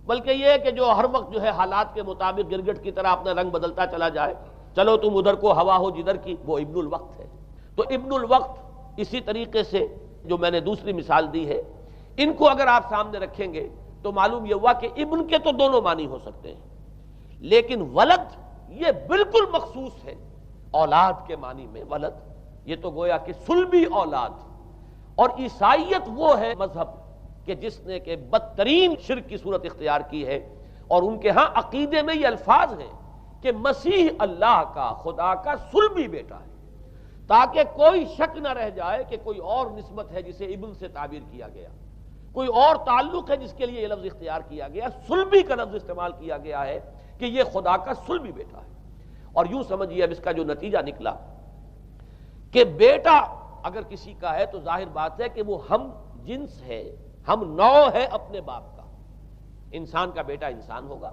بلکہ یہ ہے کہ جو ہر وقت جو ہے حالات کے مطابق گرگٹ کی طرح اپنا رنگ بدلتا چلا جائے، چلو تم ادھر کو ہوا ہو جدھر کی، وہ ابن الوقت ہے۔ تو ابن الوقت اسی طریقے سے جو میں نے دوسری مثال دی ہے، ان کو اگر آپ سامنے رکھیں گے تو معلوم یہ ہوا کہ ابن کے تو دونوں معنی ہو سکتے ہیں، لیکن ولد یہ بالکل مخصوص ہے اولاد کے معنی میں۔ ولد یہ تو گویا کہ صلبی اولاد۔ اور عیسائیت وہ ہے مذہب کہ جس نے کہ بدترین شرک کی صورت اختیار کی ہے، اور ان کے ہاں عقیدے میں یہ الفاظ ہیں کہ مسیح اللہ کا، خدا کا صلبی بیٹا ہے، تاکہ کوئی شک نہ رہ جائے کہ کوئی اور نسبت ہے جسے ابن سے تعبیر کیا گیا، کوئی اور تعلق ہے جس کے لیے یہ لفظ اختیار کیا گیا، صلبی کا لفظ استعمال کیا گیا ہے کہ یہ خدا کا صلبی بیٹا ہے۔ اور یوں سمجھیے اب اس کا جو نتیجہ نکلا کہ بیٹا اگر کسی کا ہے تو ظاہر بات ہے کہ وہ ہم جنس ہے، ہم نوع ہے اپنے باپ کا۔ انسان کا بیٹا انسان ہوگا،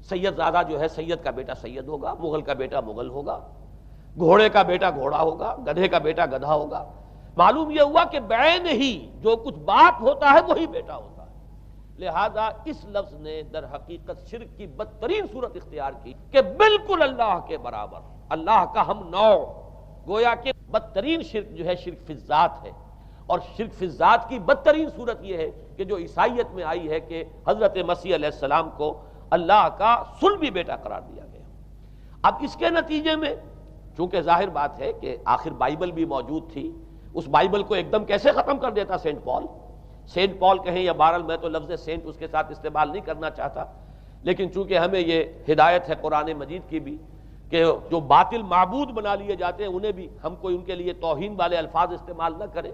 سید زادہ جو ہے سید کا بیٹا سید ہوگا، مغل کا بیٹا مغل ہوگا، گھوڑے کا بیٹا گھوڑا ہوگا، گدھے کا بیٹا گدھا ہوگا۔ معلوم یہ ہوا کہ بعین ہی جو کچھ باپ ہوتا ہے وہی بیٹا ہوتا ہے۔ لہذا اس لفظ نے در حقیقت شرک کی بدترین صورت اختیار کی کہ بالکل اللہ کے برابر، اللہ کا ہم نوع، گویا کہ بدترین شرک جو ہے شرک فی الذات ہے۔ اور شرک فی الذات کی بدترین صورت یہ ہے کہ جو عیسائیت میں آئی ہے کہ حضرت مسیح علیہ السلام کو اللہ کا صلبی بیٹا قرار دیا گیا۔ اب اس کے نتیجے میں چونکہ ظاہر بات ہے کہ آخر بائبل بھی موجود تھی، اس بائبل کو ایک دم کیسے ختم کر دیتا سینٹ پال؟ سینٹ پال کہیں یا بہرحال میں تو لفظ سینٹ اس کے ساتھ استعمال نہیں کرنا چاہتا، لیکن چونکہ ہمیں یہ ہدایت ہے قرآن مجید کی بھی کہ جو باطل معبود بنا لیے جاتے ہیں انہیں بھی ہم کوئی ان کے لیے توہین والے الفاظ استعمال نہ کریں،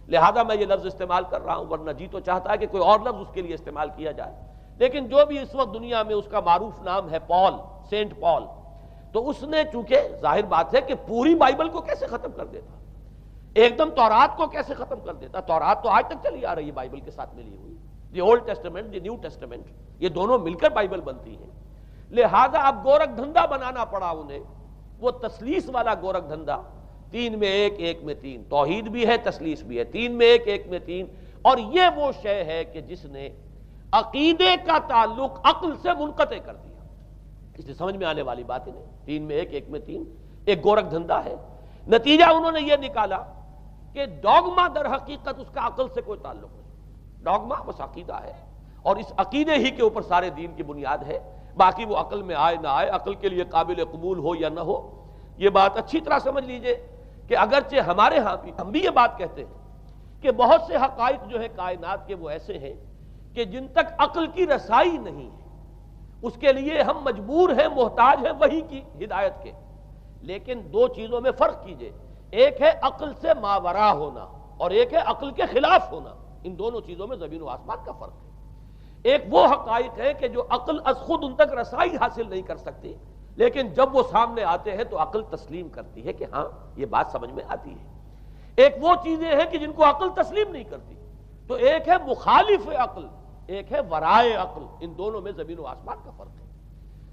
لہذا میں یہ لفظ استعمال کر رہا ہوں، ورنہ جی تو چاہتا ہے کہ کوئی اور لفظ اس کے لیے استعمال کیا جائے۔ لیکن جو بھی اس وقت دنیا میں اس کا معروف نام ہے پال، سینٹ پال، تو اس نے چونکہ ظاہر بات ہے کہ پوری بائبل کو کیسے ختم کر دیتا، ایک دم تورات کو کیسے ختم کر دیتا؟ تورات تو آج تک چلی آ رہی ہے بائبل کے ساتھ ملی ہوئی، the old testament, the new testament, یہ دونوں مل کر بائبل بنتی ہیں۔ لہذا اب گورکھ دھندا بنانا پڑا انہیں، وہ تثلیث والا گورکھ دھندا، 3 میں 1 1 میں 3، توحید بھی ہے تثلیث بھی ہے، 3 میں 1 1 میں 3، اور یہ وہ شے ہے کہ جس نے عقیدے کا تعلق عقل سے منقطع کر دیا۔ اس لیے سمجھ میں آنے والی بات ہے، 3 میں 1 1 میں 3 ایک گورکھ دھندا ہے۔ نتیجہ انہوں نے یہ نکالا کہ ڈوگما در حقیقت اس کا عقل سے کوئی تعلق نہیں، ڈوگما بس عقیدہ ہے، اور اس عقیدے ہی کے اوپر سارے دین کی بنیاد ہے، باقی وہ عقل میں آئے نہ آئے، عقل کے لیے قابل قبول ہو یا نہ ہو۔ یہ بات اچھی طرح سمجھ لیجئے کہ اگرچہ ہمارے ہاں بھی ہم بھی یہ بات کہتے ہیں کہ بہت سے حقائق جو ہیں کائنات کے وہ ایسے ہیں کہ جن تک عقل کی رسائی نہیں ہے اس کے لیے ہم مجبور ہیں، محتاج ہیں وحی کی ہدایت کے، لیکن 2 چیزوں میں فرق کیجئے، ایک ہے عقل سے ماورا ہونا اور ایک ہے عقل کے خلاف ہونا، ان دونوں چیزوں میں زمین و آسمان کا فرق ہے۔ ایک وہ حقائق ہے کہ جو عقل از خود ان تک رسائی حاصل نہیں کر سکتی، لیکن جب وہ سامنے آتے ہیں تو عقل تسلیم کرتی ہے کہ ہاں یہ بات سمجھ میں آتی ہے۔ ایک وہ چیزیں ہیں کہ جن کو عقل تسلیم نہیں کرتی، تو ایک ہے مخالف عقل، ایک ہے ورائے عقل، ان دونوں میں زمین و آسمان کا فرق ہے۔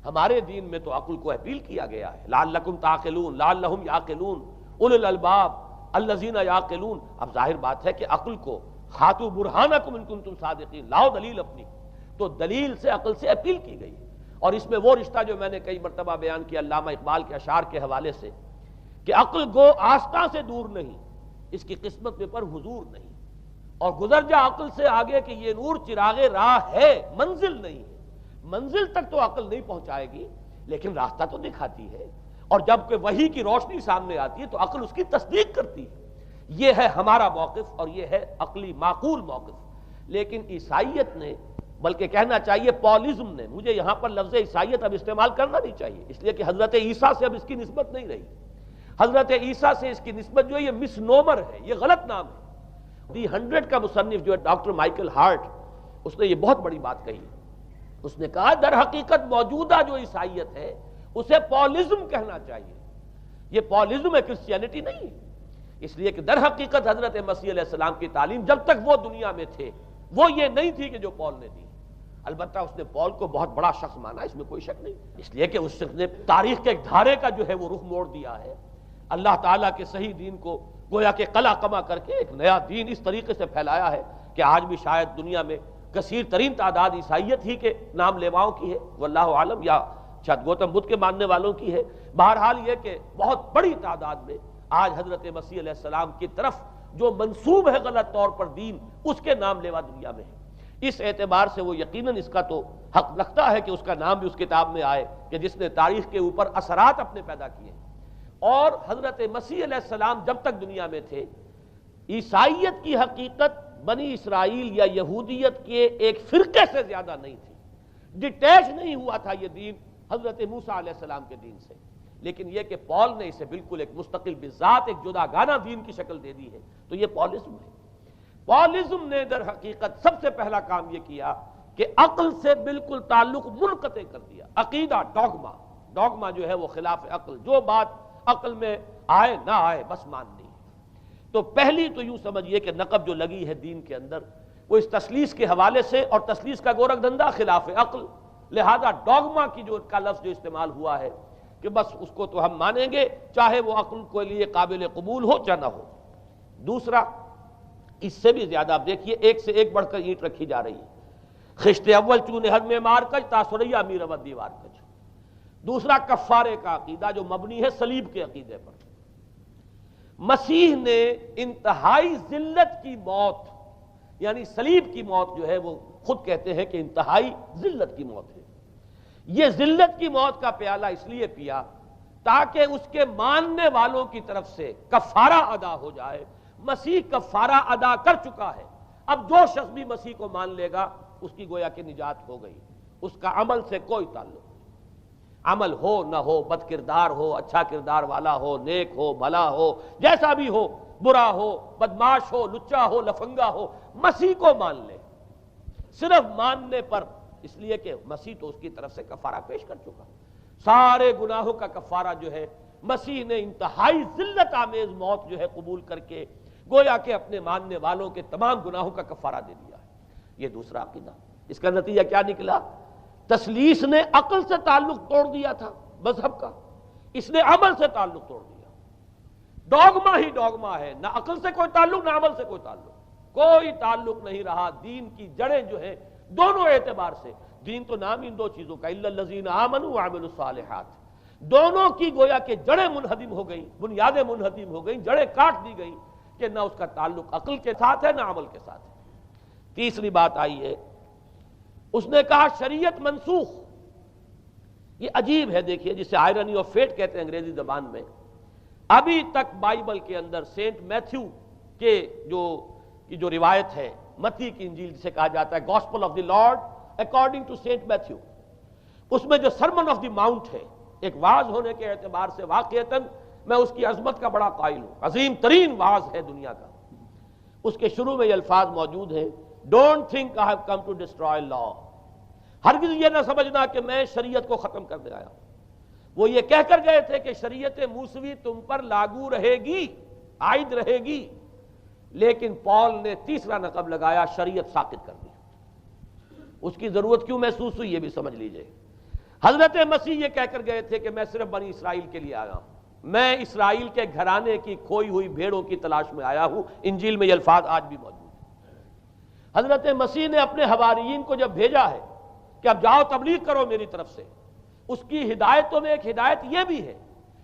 ہمارے دین میں تو عقل کو اپیل کیا گیا ہے، لعلکم تعقلون، لعلہم یعقلون، اولو الالباب الذین یعقلون۔ اب ظاہر بات ہے کہ عقل کو ہاتھو برہانکم ان کنتم صادقین، لاؤ دلیل اپنی، تو دلیل سے عقل سے اپیل کی گئی، اور اس میں وہ رشتہ جو میں نے کئی مرتبہ بیان کیا علامہ اقبال کے اشعار کے حوالے سے کہ عقل گو آستاں سے دور نہیں، اس کی قسمت میں پر حضور نہیں، اور گزر جا عقل سے آگے کہ یہ نور چراغ راہ ہے، منزل نہیں ہے۔ منزل تک تو عقل نہیں پہنچائے گی لیکن راستہ تو دکھاتی ہے، اور جب کہ وحی کی روشنی سامنے آتی ہے تو عقل اس کی تصدیق کرتی ہے۔ یہ ہے ہمارا موقف اور یہ ہے عقلی معقول موقف۔ لیکن عیسائیت نے، بلکہ کہنا چاہیے پالزم نے، مجھے یہاں پر لفظ عیسائیت اب استعمال کرنا نہیں چاہیے اس لیے کہ حضرت عیسیٰ سے اب اس کی نسبت نہیں رہی، حضرت عیسیٰ سے اس کی نسبت جو ہے یہ مس نومر ہے، یہ غلط نام ہے۔ دی 100 کا مصنف جو ہے ڈاکٹر مائیکل ہارٹ، اس نے یہ بہت بڑی بات کہی، اس نے کہا در حقیقت موجودہ جو عیسائیت ہے اسے پالزم کہنا چاہیے، یہ پالزم ہے، کرسچینٹی نہیں ہے، اس لیے کہ در حقیقت حضرت مسیح علیہ السلام کی تعلیم جب تک وہ دنیا میں تھے وہ یہ نہیں تھی کہ جو پال نے دی۔ البتہ اس نے پال کو بہت بڑا شخص مانا، اس میں کوئی شک نہیں، اس لیے کہ اس شخص نے تاریخ کے ایک دھارے کا جو ہے وہ رخ موڑ دیا ہے، اللہ تعالیٰ کے صحیح دین کو گویا کہ قلع قمع کر کے ایک نیا دین اس طریقے سے پھیلایا ہے کہ آج بھی شاید دنیا میں کثیر ترین تعداد عیسائیت ہی کے نام لیواؤں کی ہے، واللہ عالم، یا شاید گوتم بدھ کے ماننے والوں کی ہے۔ بہرحال یہ کہ بہت بڑی تعداد میں آج حضرت مسیح علیہ السلام کی طرف جو منسوب ہے غلط طور پر دین، اس کے نام لیوا دنیا میں ہے۔ اس اعتبار سے وہ یقیناً اس کا تو حق لگتا ہے کہ اس کا نام بھی اس کتاب میں آئے کہ جس نے تاریخ کے اوپر اثرات اپنے پیدا کیے۔ اور حضرت مسیح علیہ السلام جب تک دنیا میں تھے، عیسائیت کی حقیقت بنی اسرائیل یا یہودیت کے ایک فرقے سے زیادہ نہیں تھی، ڈیٹیچ نہیں ہوا تھا یہ دین حضرت موسیٰ علیہ السلام کے دین سے، لیکن یہ کہ پال نے اسے بالکل ایک مستقل بذات ایک جداگانہ دین کی شکل دے دی ہے، تو یہ پالزم ہے۔ پالزم نے در حقیقت سب سے پہلا کام یہ کیا کہ عقل سے بالکل تعلق منقطع کر دیا۔ عقیدہ، ڈوگما، ڈوگما جو ہے وہ خلاف عقل، جو بات عقل میں آئے نہ آئے بس ماننی ہے۔ تو پہلی تو یوں سمجھیے کہ نقب جو لگی ہے دین کے اندر وہ اس تثلیث کے حوالے سے، اور تثلیث کا گورکھ دھندا خلاف عقل، لہذا ڈوگما کی جو کا لفظ جو استعمال ہوا ہے کہ بس اس کو تو ہم مانیں گے چاہے وہ عقل کے لیے قابل قبول ہو چاہے نہ ہو۔ دوسرا، اس سے بھی زیادہ آپ دیکھیے ایک سے ایک بڑھ کر اینٹ رکھی جا رہی ہے، خشت اول چون حد میں مار کج تاثریا میر ود دیوار کج۔ دوسرا کفارے کا عقیدہ جو مبنی ہے صلیب کے عقیدے پر۔ مسیح نے انتہائی ذلت کی موت، یعنی صلیب کی موت جو ہے وہ خود کہتے ہیں کہ انتہائی ذلت کی موت ہے۔ یہ ذلت کی موت کا پیالہ اس لیے پیا تاکہ اس کے ماننے والوں کی طرف سے کفارہ ادا ہو جائے۔ مسیح کفارہ ادا کر چکا ہے، اب جو شخص بھی مسیح کو مان لے گا اس کی گویا کہ نجات ہو گئی۔ اس کا عمل سے کوئی تعلق نہیں۔ عمل ہو نہ ہو، بد کردار ہو، اچھا کردار والا ہو، نیک ہو، بھلا ہو، جیسا بھی ہو، برا ہو، بدماش ہو، لچا ہو، لفنگا ہو، مسیح کو مان لے۔ صرف ماننے پر، اس لیے کہ مسیح تو اس کی طرف سے کفارہ پیش کر چکا، سارے گناہوں کا کفارہ جو ہے مسیح نے انتہائی ذلت آمیز موت جو ہے قبول کر کے گویا کہ اپنے ماننے والوں کے تمام گناہوں کا کفارہ دے دیا ہے۔ یہ دوسرا عقیدہ۔ اس کا نتیجہ کیا نکلا؟ تثلیث نے عقل سے تعلق توڑ دیا تھا مذہب کا، اس نے عمل سے تعلق توڑ دیا۔ ڈوگما ہی ڈوگما ہے، نہ عقل سے کوئی تعلق نہ عمل سے کوئی تعلق، کوئی تعلق نہیں رہا۔ دین کی جڑیں جو ہیں دونوں اعتبار سے، دین تو نام ان دو چیزوں کا، الا الذین آمنوا وعملوا الصالحات، دونوں کی گویا کہ جڑیں منہدم ہو گئیں، بنیادیں منہدم ہو گئیں، جڑیں کاٹ دی گئیں کہ نہ اس کا تعلق عقل کے ساتھ ہے نہ عمل کے ساتھ ہے۔ تیسری بات آئی ہے، اس نے کہا شریعت منسوخ۔ یہ عجیب ہے، دیکھیے، جسے آئرنی آف فیٹ کہتے ہیں انگریزی زبان میں۔ ابھی تک بائبل کے اندر سینٹ میتھیو کے جو روایت ہے، متی کی انجیل جسے کہا جاتا ہے، gospel of the Lord according to saint Matthew, اس میں جو سرمن آف دی ماؤنٹ ہے، ایک وعظ ہونے کے اعتبار سے واقعتاً میں اس کی عظمت کا بڑا قائل ہوں، عظیم ترین وعظ ہے دنیا کا۔ اس کے شروع میں یہ الفاظ موجود ہیں، don't think I have come to destroy law, ہرگز یہ نہ سمجھنا کہ میں شریعت کو ختم کرنے آیا ہوں۔ وہ یہ کہہ کر گئے تھے کہ شریعت موسوی تم پر لاگو رہے گی، عائد رہے گی، لیکن پال نے تیسرا نقب لگایا، شریعت ساقط کر دی۔ اس کی ضرورت کیوں محسوس ہوئی یہ بھی سمجھ لیجئے۔ حضرت مسیح یہ کہہ کر گئے تھے کہ میں صرف بنی اسرائیل کے لیے آیا ہوں، میں اسرائیل کے گھرانے کی کھوئی ہوئی بھیڑوں کی تلاش میں آیا ہوں۔ انجیل میں یہ الفاظ آج بھی موجود ہیں۔ حضرت مسیح نے اپنے حواریین کو جب بھیجا ہے کہ اب جاؤ تبلیغ کرو میری طرف سے، اس کی ہدایتوں میں ایک ہدایت یہ بھی ہے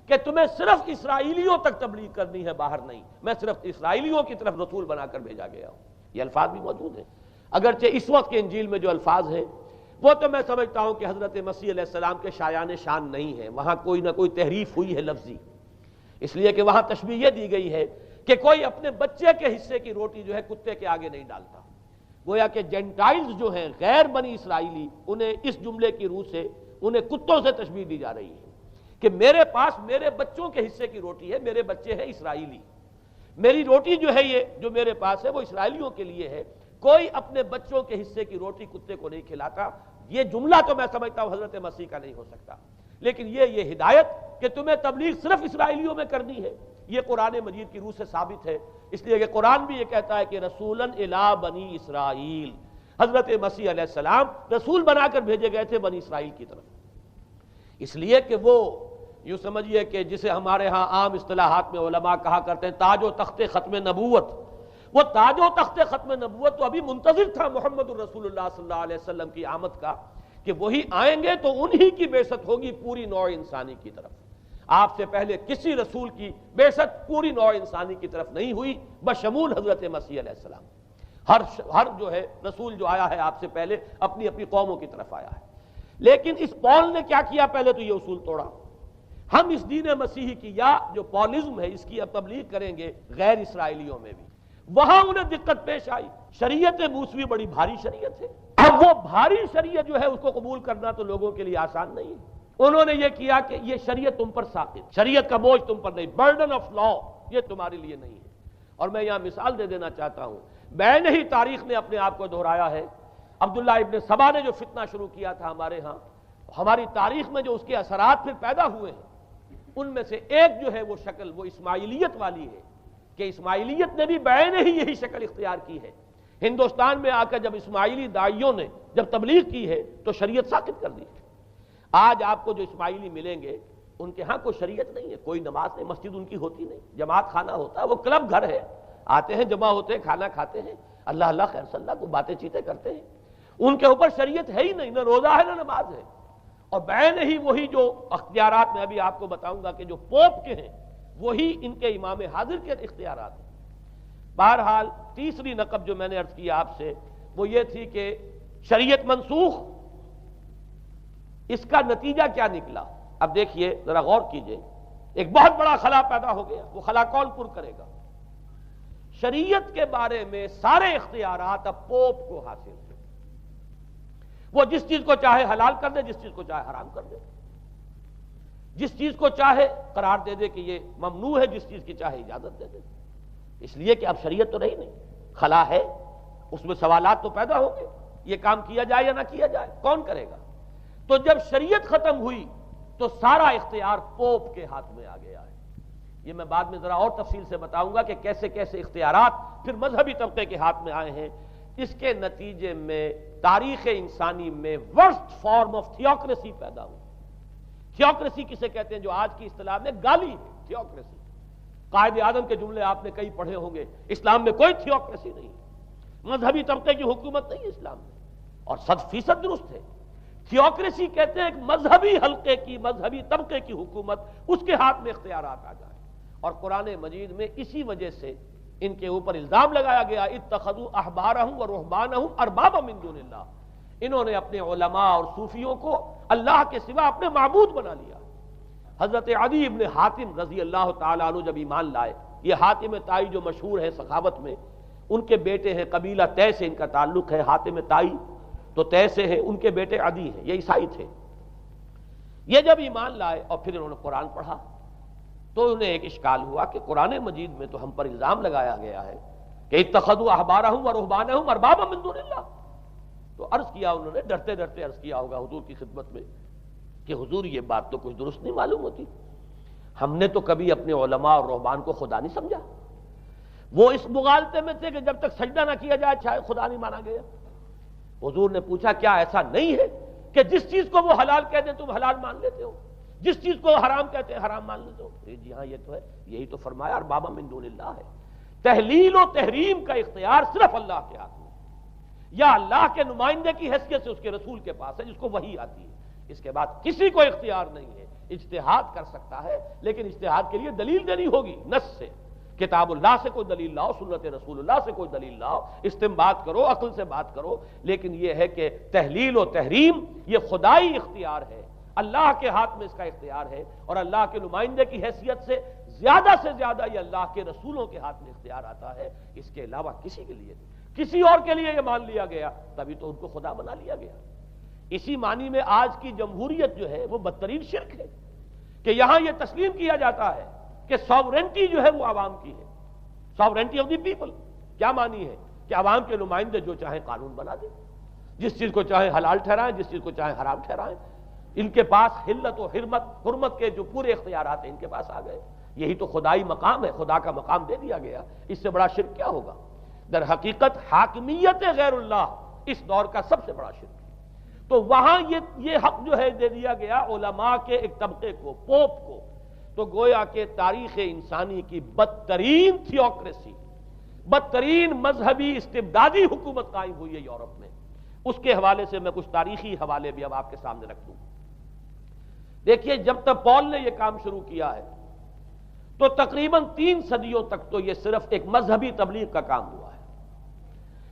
کہ تمہیں صرف اسرائیلیوں تک تبلیغ کرنی ہے، باہر نہیں، میں صرف اسرائیلیوں کی طرف رسول بنا کر بھیجا گیا ہوں۔ یہ الفاظ بھی موجود ہیں، اگرچہ اس وقت کے انجیل میں جو الفاظ ہیں وہ تو میں سمجھتا ہوں کہ حضرت مسیح علیہ السلام کے شایان شان نہیں ہے، وہاں کوئی نہ کوئی تحریف ہوئی ہے لفظی، اس لیے کہ وہاں تشبیہ یہ دی گئی ہے کہ کوئی اپنے بچے کے حصے کی روٹی جو ہے کتے کے آگے نہیں ڈالتا۔ گویا کہ جینٹائلز جو ہیں، غیر بنی اسرائیلی، انہیں اس جملے کی روح سے انہیں کتوں سے تشبیہ دی جا رہی ہے کہ میرے پاس میرے بچوں کے حصے کی روٹی ہے، میرے بچے ہیں اسرائیلی، میری روٹی جو ہے یہ جو میرے پاس ہے وہ اسرائیلیوں کے لیے ہے، کوئی اپنے بچوں کے حصے کی روٹی کتے کو نہیں کھلاتا۔ یہ جملہ تو میں سمجھتا ہوں حضرت مسیح کا نہیں ہو سکتا، لیکن یہ ہدایت کہ تمہیں تبلیغ صرف اسرائیلیوں میں کرنی ہے، یہ قرآن مجید کی روح سے ثابت ہے، اس لیے کہ قرآن بھی یہ کہتا ہے کہ رسولاً الی بنی اسرائیل، حضرت مسیح علیہ السلام رسول بنا کر بھیجے گئے تھے بنی اسرائیل کی طرف، اس لیے کہ وہ یوں سمجھیے کہ جسے ہمارے ہاں عام اصطلاحات میں علماء کہا کرتے ہیں تاج و تخت ختم نبوت، وہ تاج و تخت ختم نبوت تو ابھی منتظر تھا محمد الرسول اللہ صلی اللہ علیہ وسلم کی آمد کا، کہ وہی آئیں گے تو انہی کی بعثت ہوگی پوری نوع انسانی کی طرف۔ آپ سے پہلے کسی رسول کی بعثت پوری نوع انسانی کی طرف نہیں ہوئی بشمول حضرت مسیح علیہ السلام۔ ہر جو ہے رسول جو آیا ہے آپ سے پہلے اپنی اپنی قوموں کی طرف آیا ہے، لیکن اس پال نے کیا کیا؟ پہلے تو یہ اصول توڑا، ہم اس دین مسیحی کی یا جو پالزم ہے اس کی اب تبلیغ کریں گے غیر اسرائیلیوں میں بھی۔ وہاں انہیں دقت پیش آئی، شریعت موسوی بڑی بھاری شریعت ہے، اب وہ بھاری شریعت جو ہے اس کو قبول کرنا تو لوگوں کے لیے آسان نہیں ہے۔ انہوں نے یہ کیا کہ یہ شریعت تم پر ساقط، شریعت کا بوجھ تم پر نہیں، برڈن آف لا یہ تمہارے لیے نہیں ہے۔ اور میں یہاں مثال دے دینا چاہتا ہوں، میں ہی تاریخ نے اپنے آپ کو دہرایا ہے، عبداللہ ابن سبا نے جو فتنہ شروع کیا تھا ہمارے ہاں، ہماری تاریخ میں جو اس کے اثرات پھر پیدا ہوئے ہیں، ان میں سے ایک جو ہے وہ شکل وہ اسماعیلیت والی ہے، کہ اسماعیلیت نے بھی بعین ہی یہی شکل اختیار کی ہے۔ ہندوستان میں آ کر جب اسماعیلی داعیوں نے جب تبلیغ کی ہے تو شریعت ساقط کر دی۔ آج آپ کو جو اسماعیلی ملیں گے ان کے ہاں کوئی شریعت نہیں ہے، کوئی نماز نہیں، مسجد ان کی ہوتی نہیں، جماعت خانہ ہوتا ہے، وہ کلب گھر ہے، آتے ہیں جمع ہوتے ہیں، کھانا کھاتے ہیں، اللہ اللہ خیر صلی اللہ کو باتیں چیتیں کرتے ہیں، ان کے اوپر شریعت ہے ہی نہیں، نہ روزہ ہے نہ نماز ہے۔ اور بعین ہی وہی جو اختیارات میں ابھی آپ کو بتاؤں گا کہ جو پوپ کے ہیں وہی ان کے امام حاضر کے اختیارات ہیں۔ بہرحال تیسری نقب جو میں نے عرض کیا آپ سے وہ یہ تھی کہ شریعت منسوخ، اس کا نتیجہ کیا نکلا؟ اب دیکھیے ذرا غور کیجئے، ایک بہت بڑا خلا پیدا ہو گیا، وہ خلا کون پر کرے گا؟ شریعت کے بارے میں سارے اختیارات اب پوپ کو حاصل ہیں، وہ جس چیز کو چاہے حلال کر دے، جس چیز کو چاہے حرام کر دے، جس چیز کو چاہے قرار دے دے کہ یہ ممنوع ہے، جس چیز کی چاہے اجازت دے دے، اس لیے کہ اب شریعت تو رہی نہیں، خلا ہے، اس میں سوالات تو پیدا ہوں گے، یہ کام کیا جائے یا نہ کیا جائے، کون کرے گا؟ تو جب شریعت ختم ہوئی تو سارا اختیار پوپ کے ہاتھ میں آ گیا ہے۔ یہ میں بعد میں ذرا اور تفصیل سے بتاؤں گا کہ کیسے کیسے اختیارات پھر مذہبی طبقے کے ہاتھ میں آئے ہیں۔ اس کے نتیجے میں تاریخ انسانی میں ورسٹ فارم آف تھیوکریسی پیدا ہوئی۔ تھیوکریسی کسے کہتے ہیں؟ جو آج کی اصطلاح میں گالی ہے، تھیوکریسی۔ قائد اعظم کے جملے آپ نے کئی پڑھے ہوں گے، اسلام میں کوئی تھیوکریسی نہیں ہے، مذہبی طبقے کی حکومت نہیں ہے اسلام میں، اور 100% درست ہے۔ تھیوکریسی کہتے ہیں ایک مذہبی حلقے کی، مذہبی طبقے کی حکومت، اس کے ہاتھ میں اختیارات آ جائیں۔ اور قرآن مجید میں اسی وجہ سے ان کے اوپر الزام لگایا گیا، اتخذوا احبارهم ورهبانهم اربابا من دون اللہ، انہوں نے اپنے علماء اور صوفیوں کو اللہ کے سوا اپنے معبود بنا لیا۔ حضرت عدی ابن حاتم رضی اللہ تعالیٰ عنہ جب ایمان لائے، یہ حاتم طائی جو مشہور ہے سخاوت میں، ان کے بیٹے ہیں، قبیلہ طے سے ان کا تعلق ہے، حاتم طائی تو طے سے ہے، ان کے بیٹے عدی ہیں، یہ عیسائی تھے۔ یہ جب ایمان لائے اور پھر انہوں نے قرآن پڑھا تو انہیں ایک اشکال ہوا کہ قرآن مجید میں تو ہم پر الزام لگایا گیا ہے کہ اتخذوا احبارهم ورهبانهم اربابا من دون اللہ۔ تو عرض کیا، انہوں نے ڈرتے ڈرتے عرض کیا ہوگا حضور کی خدمت میں کہ حضور یہ بات تو کچھ درست نہیں معلوم ہوتی، ہم نے تو کبھی اپنے علماء اور رہبان کو خدا نہیں سمجھا، وہ اس مغالطے میں تھے کہ جب تک سجدہ نہ کیا جائے شاید خدا نہیں مانا گیا۔ حضور نے پوچھا کیا ایسا نہیں ہے کہ جس چیز کو وہ حلال کہہ دیں تم حلال مان لیتے ہو، جس چیز کو حرام کہتے ہیں حرام مان لیتے ہو؟ جی ہاں یہ تو ہے، یہی تو فرمایا اربابا من دون اللہ ہے۔ تحلیل و تحریم کا اختیار صرف اللہ کے ہاتھ میں، یا اللہ کے نمائندے کی حیثیت سے اس کے رسول کے پاس ہے جس کو وحی آتی ہے، اس کے بعد کسی کو اختیار نہیں ہے۔ اجتہاد کر سکتا ہے لیکن اجتہاد کے لیے دلیل دینی ہوگی، نص سے، کتاب اللہ سے کوئی دلیل لاؤ، سنت رسول اللہ سے کوئی دلیل لاؤ، استنباط کرو، عقل سے بات کرو، لیکن یہ ہے کہ تحلیل و تحریم یہ خدائی اختیار ہے، اللہ کے ہاتھ میں اس کا اختیار ہے، اور اللہ کے نمائندے کی حیثیت سے زیادہ یہ اللہ کے رسولوں کے ہاتھ میں اختیار آتا ہے، اس کے علاوہ کسی کے لیے نہیں۔ کسی اور کے لیے یہ مان لیا گیا تبھی تو ان کو خدا بنا لیا گیا۔ اسی معنی میں آج کی جمہوریت جو ہے وہ بدترین شرک ہے کہ یہاں یہ تسلیم کیا جاتا ہے کہ ساورنٹی جو ہے وہ عوام کی ہے، ساورنٹی آف دی پیپل۔ کیا معنی ہے؟ کہ عوام کے نمائندے جو چاہیں قانون بنا دیں، جس چیز کو چاہیں حلال ٹھہرائیں، جس چیز کو چاہیں حرام ٹھہرائیں، ان کے پاس حلت و حرمت کے جو پورے اختیارات ہیں ان کے پاس آ گئے۔ یہی تو خدائی مقام ہے، خدا کا مقام دے دیا گیا، اس سے بڑا شرک کیا ہوگا؟ در حقیقت حاکمیت غیر اللہ اس دور کا سب سے بڑا شرک ہے۔ تو وہاں یہ حق جو ہے دے دیا گیا علماء کے ایک طبقے کو، پوپ کو، تو گویا کہ تاریخ انسانی کی بدترین تھیوکریسی، بدترین مذہبی استبدادی حکومت قائم ہوئی ہے یورپ میں۔ اس کے حوالے سے میں کچھ تاریخی حوالے بھی اب آپ کے سامنے رکھ دوں۔ دیکھیے جب تک پال نے یہ کام شروع کیا ہے تو تقریباً 3 صدیوں تک تو یہ صرف ایک مذہبی تبلیغ کا کام ہوا ہے۔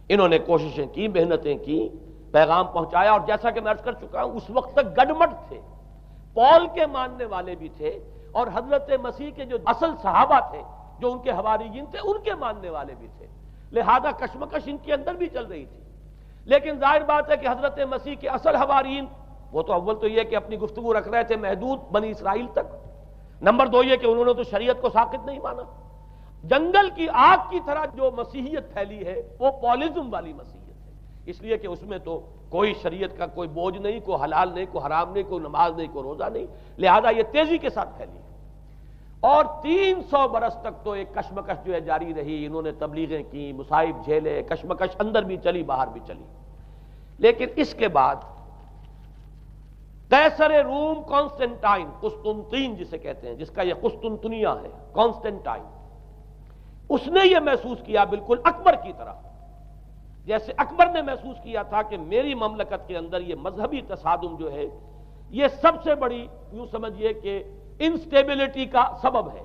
انہوں نے کوششیں کی، محنتیں کی، پیغام پہنچایا، اور جیسا کہ میں عرض کر چکا ہوں اس وقت تک گڈمٹ تھے، پال کے ماننے والے بھی تھے اور حضرت مسیح کے جو اصل صحابہ تھے جو ان کے حواریین تھے ان کے ماننے والے بھی تھے، لہذا کشمکش ان کے اندر بھی چل رہی تھی۔ لیکن ظاہر بات ہے کہ حضرت مسیح کے اصل حواریین وہ تو اول تو یہ کہ اپنی گفتگو رکھ رہے تھے محدود بنی اسرائیل تک، نمبر 2 یہ کہ انہوں نے تو شریعت کو ساقط نہیں مانا۔ جنگل کی آگ کی طرح جو مسیحیت پھیلی ہے وہ پالزم والی مسیحیت ہے، اس لیے کہ اس میں تو کوئی شریعت کا کوئی بوجھ نہیں، کوئی حلال نہیں، کوئی حرام نہیں، کوئی نماز نہیں، کوئی روزہ نہیں، لہذا یہ تیزی کے ساتھ پھیلی ہے۔ اور 300 برس تک تو ایک کشمکش جو ہے جاری رہی، انہوں نے تبلیغیں کی، مصائب جھیلے، کشمکش اندر بھی چلی باہر بھی چلی۔ لیکن اس کے بعد قیصر روم کانسٹنٹائن، قسطنطین جسے کہتے ہیں، جس کا یہ قسطنطنیہ ہے، کانسٹنٹائن، اس نے یہ محسوس کیا بالکل اکبر کی طرح، جیسے اکبر نے محسوس کیا تھا کہ میری مملکت کے اندر یہ مذہبی تصادم جو ہے یہ سب سے بڑی یوں سمجھیے کہ انسٹیبلٹی کا سبب ہے،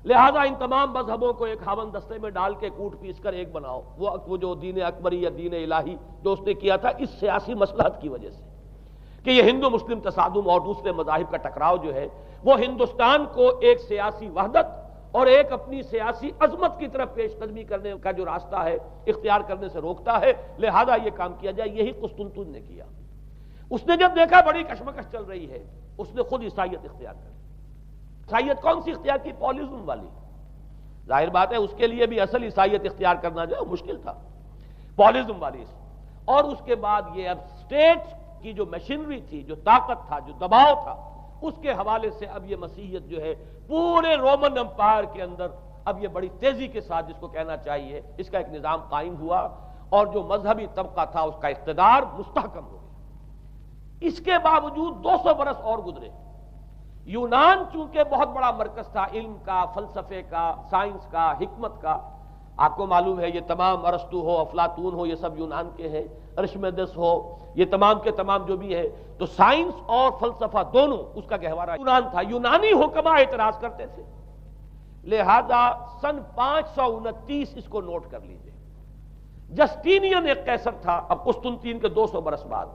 لہذا ان تمام مذہبوں کو ایک ہاون دستے میں ڈال کے کوٹ پیس کر ایک بناؤ۔ وہ جو دین اکبری یا دین الہی جو اس نے کیا تھا اس سیاسی مصلحت کی وجہ سے کہ یہ ہندو مسلم تصادم اور دوسرے مذاہب کا ٹکراؤ جو ہے وہ ہندوستان کو ایک سیاسی وحدت اور ایک اپنی سیاسی عظمت کی طرف پیش قدمی کرنے کا جو راستہ ہے اختیار کرنے سے روکتا ہے، لہذا یہ کام کیا جائے۔ یہی قسطنطین نے کیا۔ اس نے جب دیکھا بڑی کشمکش چل رہی ہے، اس نے خود عیسائیت اختیار کر لی۔ عیسائیت کون سی اختیار کی؟ پالیزم والی۔ ظاہر بات ہے اس کے لیے بھی اصل عیسائیت اختیار کرنا جو ہے مشکل تھا، پالیزم والی۔ اور اس کے بعد یہ اب اسٹیٹ کی جو مشینری تھی، جو طاقت تھا، جو دباؤ تھا، اس کے حوالے سے اب یہ مسیحیت جو ہے پورے رومن امپائر کے اندر اب یہ بڑی تیزی کے ساتھ، جس کو کہنا چاہیے، اس کا ایک نظام قائم ہوا، اور جو مذہبی طبقہ تھا اس کا اقتدار مستحکم ہو گیا۔ اس کے باوجود 200 برس اور گزرے۔ یونان چونکہ بہت بڑا مرکز تھا علم کا، فلسفے کا، سائنس کا، حکمت کا، آپ کو معلوم ہے یہ تمام ارسطو ہو، افلاطون ہو، یہ سب یونان کے ہیں، ارشمیدس ہو، یہ تمام کے تمام جو بھی ہے، تو سائنس اور فلسفہ دونوں اس کا گہوارہ یونان تھا۔ یونانی حکماء اعتراض کرتے تھے، لہذا سن 529 اس کو نوٹ کر لیجئے، جسٹینین ایک قیصر تھا، اب قسطنطین کے 200 برس بعد،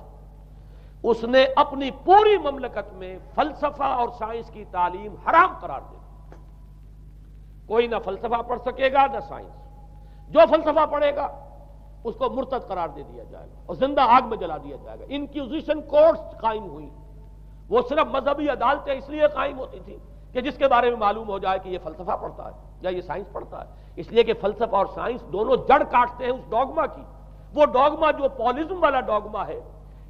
اس نے اپنی پوری مملکت میں فلسفہ اور سائنس کی تعلیم حرام قرار دے دی۔ کوئی نہ فلسفہ پڑھ سکے گا نہ سائنس، جو فلسفہ پڑھے گا اس کو مرتد قرار دے دیا جائے گا اور زندہ آگ میں جلا دیا جائے گا۔ انکوزیشن کورٹس قائم ہوئی، وہ صرف مذہبی عدالتیں اس لیے قائم ہوتی تھی کہ جس کے بارے میں معلوم ہو جائے کہ یہ فلسفہ پڑھتا ہے یا یہ سائنس پڑھتا ہے، اس لیے کہ فلسفہ اور سائنس دونوں جڑ کاٹتے ہیں اس ڈوگما کی۔ وہ ڈوگما جو پالیزم والا ڈوگما ہے،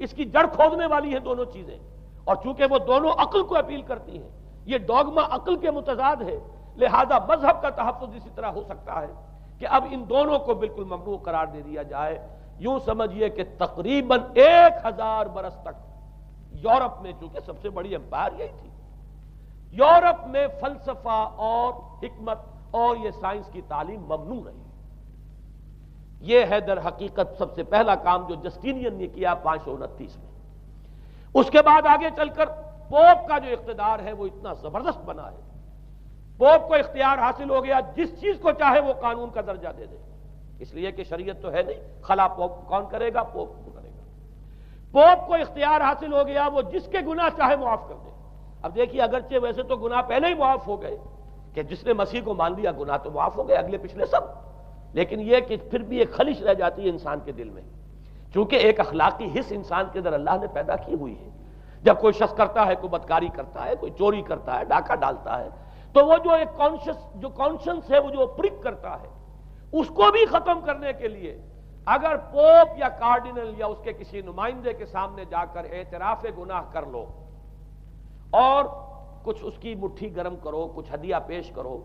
اس کی جڑ کھودنے والی ہیں دونوں چیزیں، اور چونکہ وہ دونوں عقل کو اپیل کرتی ہیں، یہ ڈوگما عقل کے متضاد ہے، لہذا مذہب کا تحفظ اسی طرح ہو سکتا ہے کہ اب ان دونوں کو بالکل ممنوع قرار دے دیا جائے۔ یوں سمجھیے کہ تقریباً 1000 برس تک یورپ میں، چونکہ سب سے بڑی امپائر یہی تھی، یورپ میں فلسفہ اور حکمت اور یہ سائنس کی تعلیم ممنوع رہی۔ یہ ہے در حقیقت سب سے پہلا کام جو جسٹینین نے کیا 529 میں۔ اس کے بعد آگے چل کر پوپ کا جو اقتدار ہے وہ اتنا زبردست بنا ہے، پوپ کو اختیار حاصل ہو گیا، جس چیز کو چاہے وہ قانون کا درجہ دے دے، اس لیے کہ شریعت تو ہے نہیں، خلا پوپ کون کرے گا؟ پوپ کو کرے گا۔ پوپ کو اختیار حاصل ہو گیا، وہ جس کے گناہ چاہے معاف کر دے۔ اب دیکھیے اگرچہ ویسے تو گناہ پہلے ہی معاف ہو گئے کہ جس نے مسیح کو مان لیا گناہ تو معاف ہو گئے، اگلے پچھلے سب، لیکن یہ کہ پھر بھی ایک خلش رہ جاتی ہے انسان کے دل میں، چونکہ ایک اخلاقی حص انسان کے اندر اللہ نے پیدا کی ہوئی ہے۔ جب کوئی شخص کرتا ہے، کوئی بدکاری کرتا ہے، کوئی چوری کرتا ہے، ڈاکہ ڈالتا ہے، تو وہ جو ایک کانشنس ہے، وہ جو پرک کرتا ہے، اس کو بھی ختم کرنے کے لیے اگر پوپ یا کارڈینل یا اس کے کسی نمائندے کے سامنے جا کر اعتراف گناہ کر لو اور کچھ اس کی مٹھی گرم کرو، کچھ ہدیہ پیش کرو،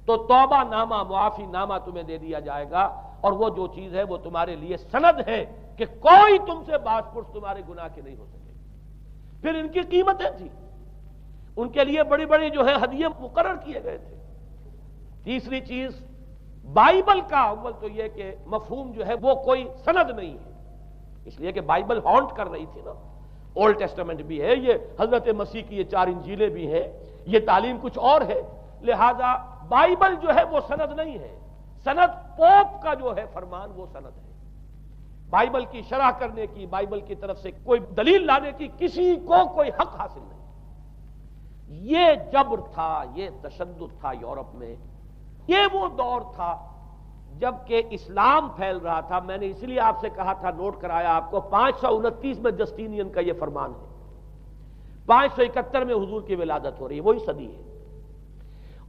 تو توبہ نامہ، معافی نامہ تمہیں دے دیا جائے گا، اور وہ جو چیز ہے وہ تمہارے لیے سند ہے کہ کوئی تم سے باز پرس تمہارے گناہ کے نہیں ہو سکے۔ پھر ان کی قیمتیں تھیں، ان کے لیے بڑی بڑی جو ہے ہدیے مقرر کیے گئے تھے۔ تیسری چیز، بائبل کا اول تو یہ کہ مفہوم جو ہے وہ کوئی سند نہیں ہے، اس لیے کہ بائبل ہانٹ کر رہی تھی نا، اولڈ ٹیسٹمنٹ بھی ہے، یہ حضرت مسیح کی یہ 4 انجیلیں بھی ہیں، یہ تعلیم کچھ اور ہے، لہذا بائبل جو ہے وہ سند نہیں ہے، سند پوپ کا جو ہے فرمان وہ سند ہے۔ بائبل کی شرح کرنے کی، بائبل کی طرف سے کوئی دلیل لانے کی کسی کو کوئی حق حاصل نہیں۔ یہ جبر تھا، یہ تشدد تھا یورپ میں، یہ وہ دور تھا جب کہ اسلام پھیل رہا تھا۔ میں نے اس لیے آپ سے کہا تھا، نوٹ کرایا آپ کو، 529 میں جسٹینین کا یہ فرمان ہے، 571 میں حضور کی ولادت ہو رہی ہے، وہی صدی ہے،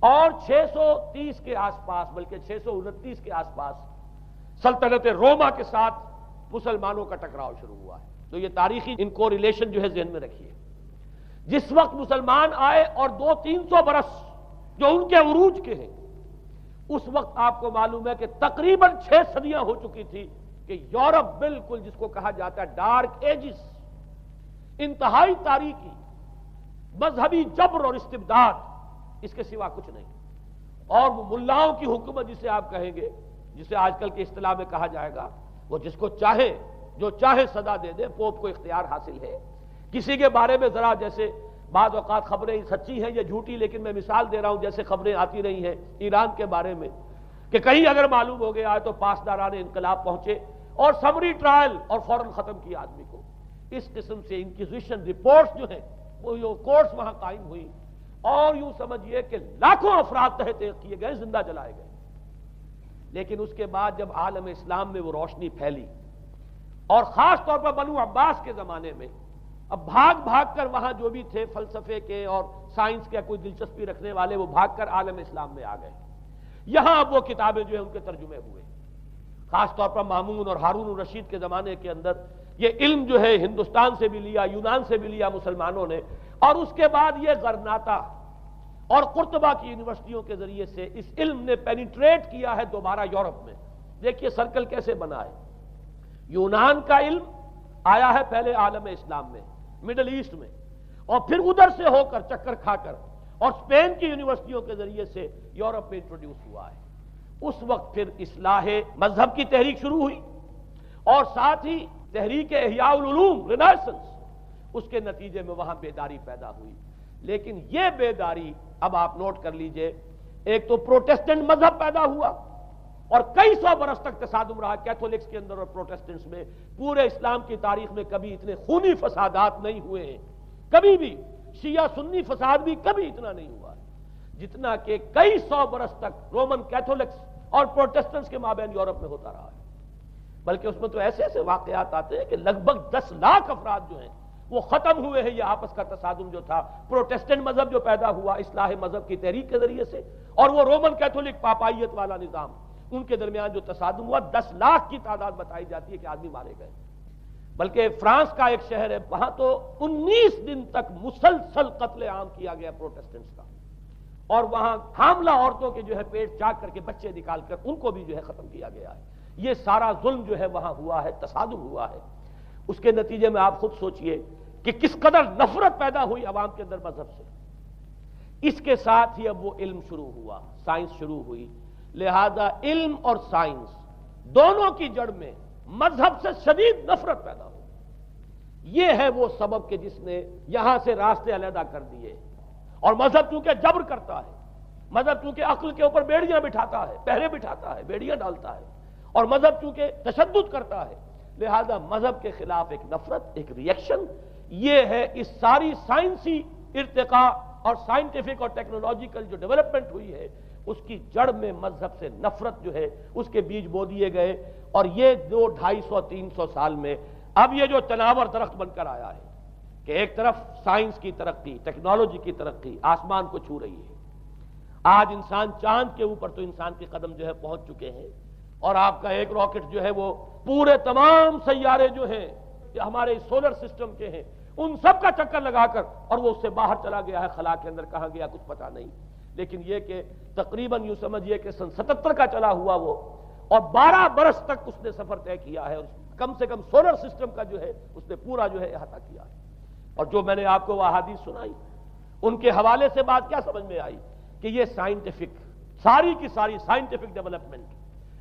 اور 630 کے آس پاس، بلکہ 629 کے آس پاس سلطنت روما کے ساتھ مسلمانوں کا ٹکراؤ شروع ہوا ہے۔ تو یہ تاریخی ان کو ریلیشن جو ہے ذہن میں رکھیے۔ جس وقت مسلمان آئے اور 200-300 برس جو ان کے عروج کے ہیں، اس وقت آپ کو معلوم ہے کہ تقریباً 6 صدیاں ہو چکی تھی کہ یورپ بالکل جس کو کہا جاتا ہے ڈارک ایجز، انتہائی تاریکی، مذہبی جبر اور استبداد، اس کے سوا کچھ نہیں، اور وہ ملاؤں کی حکومت جسے آپ کہیں گے، جسے آج کل کی اصطلاح میں کہا جائے گا، وہ جس کو چاہے جو چاہے صدا دے دے، پوپ کو اختیار حاصل ہے۔ کسی کے بارے میں ذرا جیسے بعض اوقات خبریں سچی ہیں یا جھوٹی، لیکن میں مثال دے رہا ہوں جیسے خبریں آتی رہی ہیں ایران کے بارے میں کہ کہیں اگر معلوم ہو گیا ہے تو پاسداران انقلاب پہنچے اور سمری ٹرائل اور فوراً ختم کیا آدمی کو۔ اس قسم سے انکوزیشن رپورٹس جو ہیں وہ کورٹس وہاں قائم ہوئی، اور یوں سمجھیے کہ لاکھوں افراد تحت کیے گئے، زندہ جلائے گئے۔ لیکن اس کے بعد جب عالم اسلام میں وہ روشنی پھیلی، اور خاص طور پر بنو عباس کے زمانے میں اب بھاگ بھاگ کر وہاں جو بھی تھے فلسفے کے اور سائنس کے کوئی دلچسپی رکھنے والے، وہ بھاگ کر عالم اسلام میں آ گئے. یہاں اب وہ کتابیں جو ہیں ان کے ترجمے ہوئے، خاص طور پر مامون اور ہارون الرشید کے زمانے کے اندر یہ علم جو ہے ہندوستان سے بھی لیا، یونان سے بھی لیا مسلمانوں نے، اور اس کے بعد یہ غرناطہ اور قرطبہ کی یونیورسٹیوں کے ذریعے سے اس علم نے پینیٹریٹ کیا ہے دوبارہ یورپ میں. دیکھیے سرکل کیسے بنا ہے. یونان کا علم آیا ہے پہلے عالم اسلام میں، مڈل ایسٹ میں، اور پھر ادھر سے ہو کر چکر کھا کر اور اسپین کی یونیورسٹیوں کے ذریعے سے یورپ میں انٹروڈیوس ہوا ہے. اس وقت پھر اصلاح مذہب کی تحریک شروع ہوئی، اور ساتھ ہی تحریک احیاء العلوم رینیسنس، اس کے نتیجے میں وہاں بیداری پیدا ہوئی. لیکن یہ بیداری اب آپ نوٹ کر لیجئے، ایک تو پروٹیسٹنٹ مذہب پیدا ہوا اور کئی سو برس تک تصادم رہا کیتھولکس کے اندر اور پروٹیسٹنٹس میں. پورے اسلام کی تاریخ میں کبھی اتنے خونی فسادات نہیں ہوئے ہیں، کبھی بھی شیعہ سنی فساد بھی کبھی اتنا نہیں ہوا جتنا کہ کئی سو برس تک رومن کیتھولکس اور پروٹیسٹنٹس کے مابین یورپ میں ہوتا رہا ہے. بلکہ اس میں تو ایسے ایسے واقعات آتے ہیں کہ لگ بھگ 10 لاکھ افراد جو ہیں وہ ختم ہوئے ہیں. یہ آپس کا تصادم جو تھا، پروٹیسٹنٹ مذہب جو پیدا ہوا اصلاح مذہب کی تحریک کے ذریعے سے، اور وہ رومن کیتھولک پاپائیت والا نظام، ان کے درمیان جو تصادم ہوا 10 لاکھ کی تعداد بتائی جاتی ہے کہ آدمی مارے گئے. بلکہ فرانس کا ایک شہر ہے، وہاں تو 19 دن تک مسلسل قتل عام کیا گیا پروٹیسٹنٹس کا، اور وہاں حاملہ عورتوں کے جو ہے پیٹ چاک کر کے بچے نکال کر ان کو بھی جو ہے ختم کیا گیا ہے. یہ سارا ظلم جو ہے وہاں ہوا ہے، تصادم ہوا ہے. اس کے نتیجے میں آپ خود سوچئے کہ کس قدر نفرت پیدا ہوئی عوام کے اندر مذہب سے. اس کے ساتھ ہی اب وہ علم شروع ہوا، سائنس شروع ہوئی. لہذا علم اور سائنس دونوں کی جڑ میں مذہب سے شدید نفرت پیدا ہو. یہ ہے وہ سبب کہ جس نے یہاں سے راستے علیحدہ کر دیے. اور مذہب چونکہ جبر کرتا ہے، مذہب چونکہ عقل کے اوپر بیڑیاں بٹھاتا ہے، پہرے بٹھاتا ہے، بیڑیاں ڈالتا ہے، اور مذہب چونکہ تشدد کرتا ہے، لہذا مذہب کے خلاف ایک نفرت، ایک ریئیکشن. یہ ہے اس ساری سائنسی ارتقاء اور سائنٹیفک اور ٹیکنالوجیکل جو ڈیولپمنٹ ہوئی ہے، اس کی جڑ میں مذہب سے نفرت جو ہے اس کے بیج بو دیے گئے. اور یہ 200-250-300 سال میں اب یہ جو تناور درخت بن کر آیا ہے کہ ایک طرف سائنس کی ترقی، ٹیکنالوجی کی ترقی آسمان کو چھو رہی ہے. آج انسان چاند کے اوپر تو انسان کے قدم جو ہے پہنچ چکے ہیں، اور آپ کا ایک راکٹ جو ہے وہ پورے تمام سیارے جو ہیں کہ ہمارے سولر سسٹم کے ہیں ان سب کا چکر لگا کر، اور وہ اس سے باہر چلا گیا ہے خلا کے اندر، کہاں گیا کچھ پتہ نہیں. لیکن یہ کہ تقریباً یوں سمجھیے کہ سن 77 کا چلا ہوا وہ، اور 12 برس تک اس نے سفر طے کیا ہے، اور کم سے کم سولر سسٹم کا جو ہے اس نے پورا جو ہے احاطہ کیا ہے. اور جو میں نے آپ کو وہ احادیث سنائی، ان کے حوالے سے بات کیا سمجھ میں آئی کہ یہ سائنٹیفک، ساری کی ساری سائنٹیفک ڈیولپمنٹ،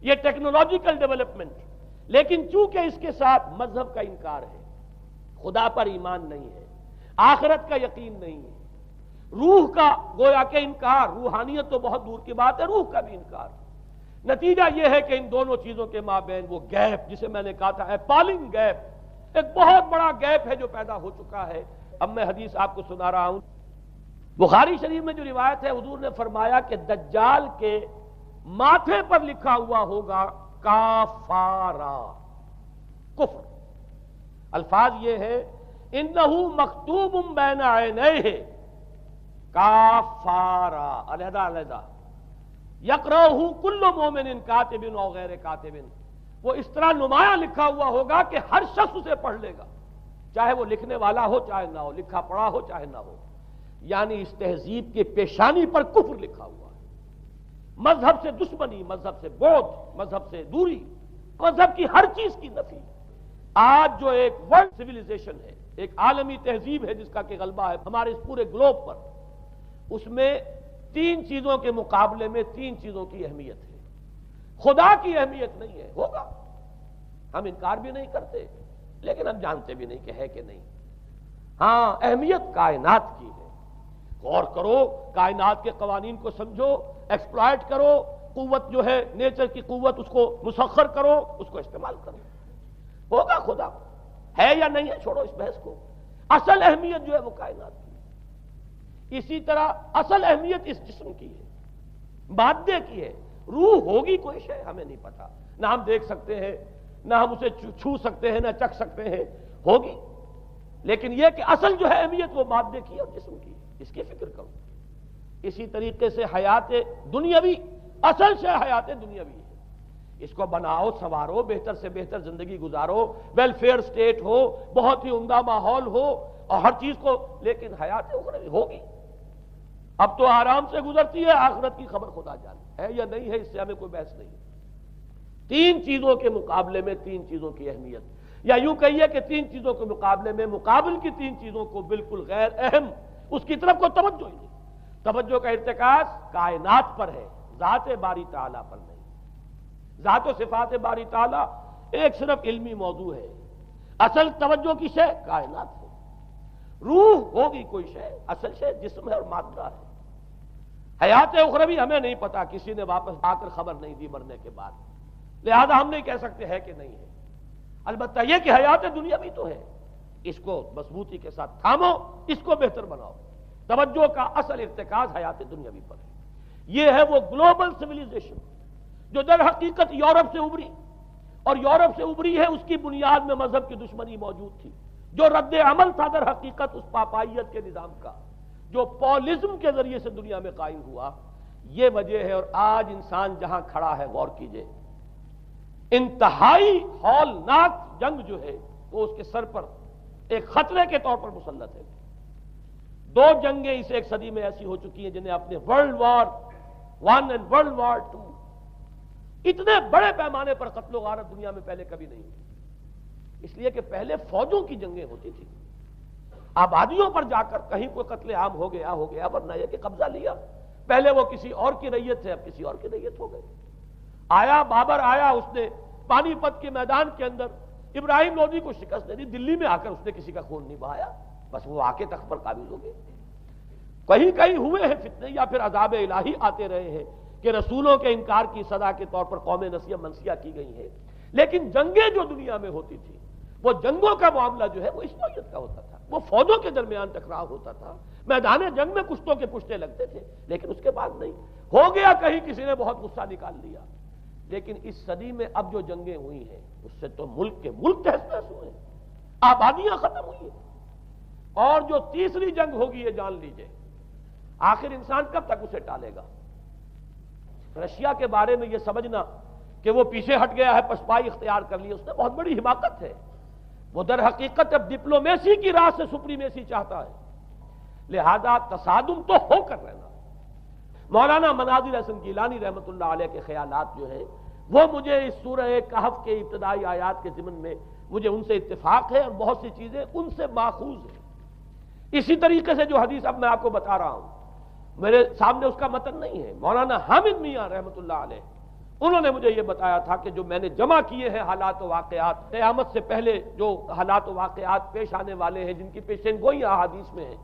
یہ ٹیکنالوجیکل ڈیولپمنٹ، لیکن چونکہ اس کے ساتھ مذہب کا انکار ہے، خدا پر ایمان نہیں ہے، آخرت کا یقین نہیں ہے، روح کا گویا کہ انکار، روحانیت تو بہت دور کی بات ہے، روح کا بھی انکار. نتیجہ یہ ہے کہ ان دونوں چیزوں کے مابین وہ گیپ، جسے میں نے کہا تھا ایپالنگ گیپ، ایک بہت بڑا گیپ ہے جو پیدا ہو چکا ہے. اب میں حدیث آپ کو سنا رہا ہوں. بخاری شریف میں جو روایت ہے، حضور نے فرمایا کہ دجال کے ماتھے پر لکھا ہوا ہوگا کافارا، کفر. الفاظ یہ ہے انہو مکتوب بین عینیہ کافارا، علیحدہ علیحدہ، یقرأہ کل مومن کاتب او غیر کاتب. وہ اس طرح نمایاں لکھا ہوا ہوگا کہ ہر شخص اسے پڑھ لے گا، چاہے وہ لکھنے والا ہو چاہے نہ ہو، لکھا پڑھا ہو چاہے نہ ہو. یعنی اس تہذیب کے پیشانی پر کفر لکھا ہوا ہے. مذہب سے دشمنی، مذہب سے بودھ، مذہب سے دوری، مذہب کی ہر چیز کی نفی. آج جو ایک ورلڈ سیویلائزیشن ہے، ایک عالمی تہذیب ہے جس کا کہ غلبہ ہے ہمارے اس پورے گلوب پر، اس میں 3 چیزوں کے مقابلے میں 3 چیزوں کی اہمیت ہے. خدا کی اہمیت نہیں ہے، ہوگا، ہم انکار بھی نہیں کرتے، لیکن ہم جانتے بھی نہیں کہ ہے کہ نہیں. ہاں، اہمیت کائنات کی ہے. غور کرو، کائنات کے قوانین کو سمجھو، ایکسپلائٹ کرو، قوت جو ہے نیچر کی قوت اس کو مسخر کرو، اس کو استعمال کرو. ہوگا خدا، ہے یا نہیں ہے چھوڑو اس بحث کو. اصل اہمیت جو ہے وہ کائنات کی. اسی طرح اصل اہمیت اس جسم کی ہے، مادے کی ہے. روح ہوگی کوئی شے ہمیں نہیں پتا، نہ ہم دیکھ سکتے ہیں، نہ ہم اسے چھو سکتے ہیں، نہ چکھ سکتے ہیں، ہوگی. لیکن یہ کہ اصل جو ہے اہمیت وہ مادے کی اور جسم کی، اس کی فکر کرو۔ اسی طریقے سے حیات دنیاوی، اصل شے حیات دنیاوی ہے، اس کو بناؤ سنوارو، بہتر سے بہتر زندگی گزارو، ویلفیئر سٹیٹ ہو، بہت ہی عمدہ ماحول ہو اور ہر چیز کو، لیکن حیات اخروی ہوگی۔ اب تو آرام سے گزرتی ہے، آخرت کی خبر خدا جانے ہے یا نہیں ہے، اس سے ہمیں کوئی بحث نہیں۔ تین چیزوں کے مقابلے میں تین چیزوں کی اہمیت، یا یوں کہیے کہ تین چیزوں کے مقابلے میں مقابل کی تین چیزوں کو بالکل غیر اہم، اس کی طرف کوئی توجہ ہی نہیں۔ توجہ کا ارتکاز کائنات پر ہے، ذات باری تعالیٰ پر نہیں۔ ذات و صفات باری تعالیٰ ایک صرف علمی موضوع ہے، اصل توجہ کی شے کائنات ہے۔ روح ہوگی کوئی شے، اصل شے جسم ہے اور مادہ ہے۔ حیات اخروی ہمیں نہیں پتا، کسی نے واپس آ کر خبر نہیں دی مرنے کے بعد، لہذا ہم نہیں کہہ سکتے ہے کہ نہیں ہے۔ البتہ یہ کہ حیات دنیا بھی تو ہے، اس کو مضبوطی کے ساتھ تھامو، اس کو بہتر بناؤ۔ توجہ کا اصل ارتکاز حیات دنیاوی پر ہے۔ یہ ہے وہ گلوبل سویلائزیشن جو در حقیقت یورپ سے ابری، اور یورپ سے ابری ہے، اس کی بنیاد میں مذہب کی دشمنی موجود تھی، جو رد عمل تھا در حقیقت اس پاپائیت کے نظام کا جو پولزم کے ذریعے سے دنیا میں قائم ہوا۔ یہ وجہ ہے، اور آج انسان جہاں کھڑا ہے غور کیجئے، انتہائی ہولناک جنگ جو ہے وہ اس کے سر پر ایک خطرے کے طور پر مسلط ہے۔ دو جنگیں اس ایک صدی میں ایسی ہو چکی ہیں جنہیں اپنے ورلڈ وار 1 اور ورلڈ وار 2 اتنے بڑے پیمانے پر قتل و غارت دنیا میں پہلے کبھی نہیں ہوئی۔ اس لیے کہ پہلے فوجوں کی جنگیں ہوتی تھی، آبادیوں پر جا کر کہیں کوئی قتل عام ہو گیا ورنہ یہ کہ قبضہ لیا، پہلے وہ کسی اور کی ریت تھے، اب کسی اور کی ریت ہو گئے۔ آیا بابر آیا، اس نے پانی پت کے میدان کے اندر ابراہیم لودھی کو شکست دے دی، دلی میں آ کر اس نے کسی کا خون نہیں بہایا، بس وہ آ کے تخت پر قابض ہو گئے۔ کہیں کہیں ہوئے ہیں فتنے، یا پھر عذاب الہی آتے رہے ہیں کہ رسولوں کے انکار کی سزا کے طور پر قوم نسیہ منسیہ کی گئی ہیں، لیکن جنگیں جو دنیا میں ہوتی تھی، وہ جنگوں کا معاملہ جو ہے وہ اس نوعیت کا ہوتا تھا، وہ فوجوں کے درمیان ٹکراؤ ہوتا تھا، میدان جنگ میں کشتوں کے پشتے لگتے تھے، لیکن اس کے بعد نہیں ہو گیا، کہیں کسی نے بہت غصہ نکال لیا۔ لیکن اس صدی میں اب جو جنگیں ہوئی ہیں اس سے تو ملک کے ملک تہس نہس ہوئے ہیں، آبادیاں ختم ہوئی ہیں، اور جو تیسری جنگ ہوگی یہ جان لیجئے، آخر انسان کب تک اسے ٹالے گا؟ رشیا کے بارے میں یہ سمجھنا کہ وہ پیچھے ہٹ گیا ہے، پسپائی اختیار کر لی، اس نے بہت بڑی حماقت ہے۔ وہ در حقیقت اب ڈپلومیسی کی راہ سے سپریمیسی چاہتا ہے، لہذا تصادم تو ہو کر رہنا۔ مولانا مناظر حسن گیلانی رحمۃ اللہ علیہ کے خیالات جو ہیں وہ مجھے اس سورہ کہف کے ابتدائی آیات کے ضمن میں مجھے ان سے اتفاق ہے، اور بہت سی چیزیں ان سے ماخوذ ہیں۔ اسی طریقے سے جو حدیث اب میں آپ کو بتا رہا ہوں، میرے سامنے اس کا متن نہیں ہے، مولانا حامد میاں رحمۃ اللہ علیہ انہوں نے مجھے یہ بتایا تھا کہ جو میں نے جمع کیے ہیں حالات و واقعات، قیامت سے پہلے جو حالات و واقعات پیش آنے والے ہیں جن کی پیشین گوئی احادیث میں ہیں،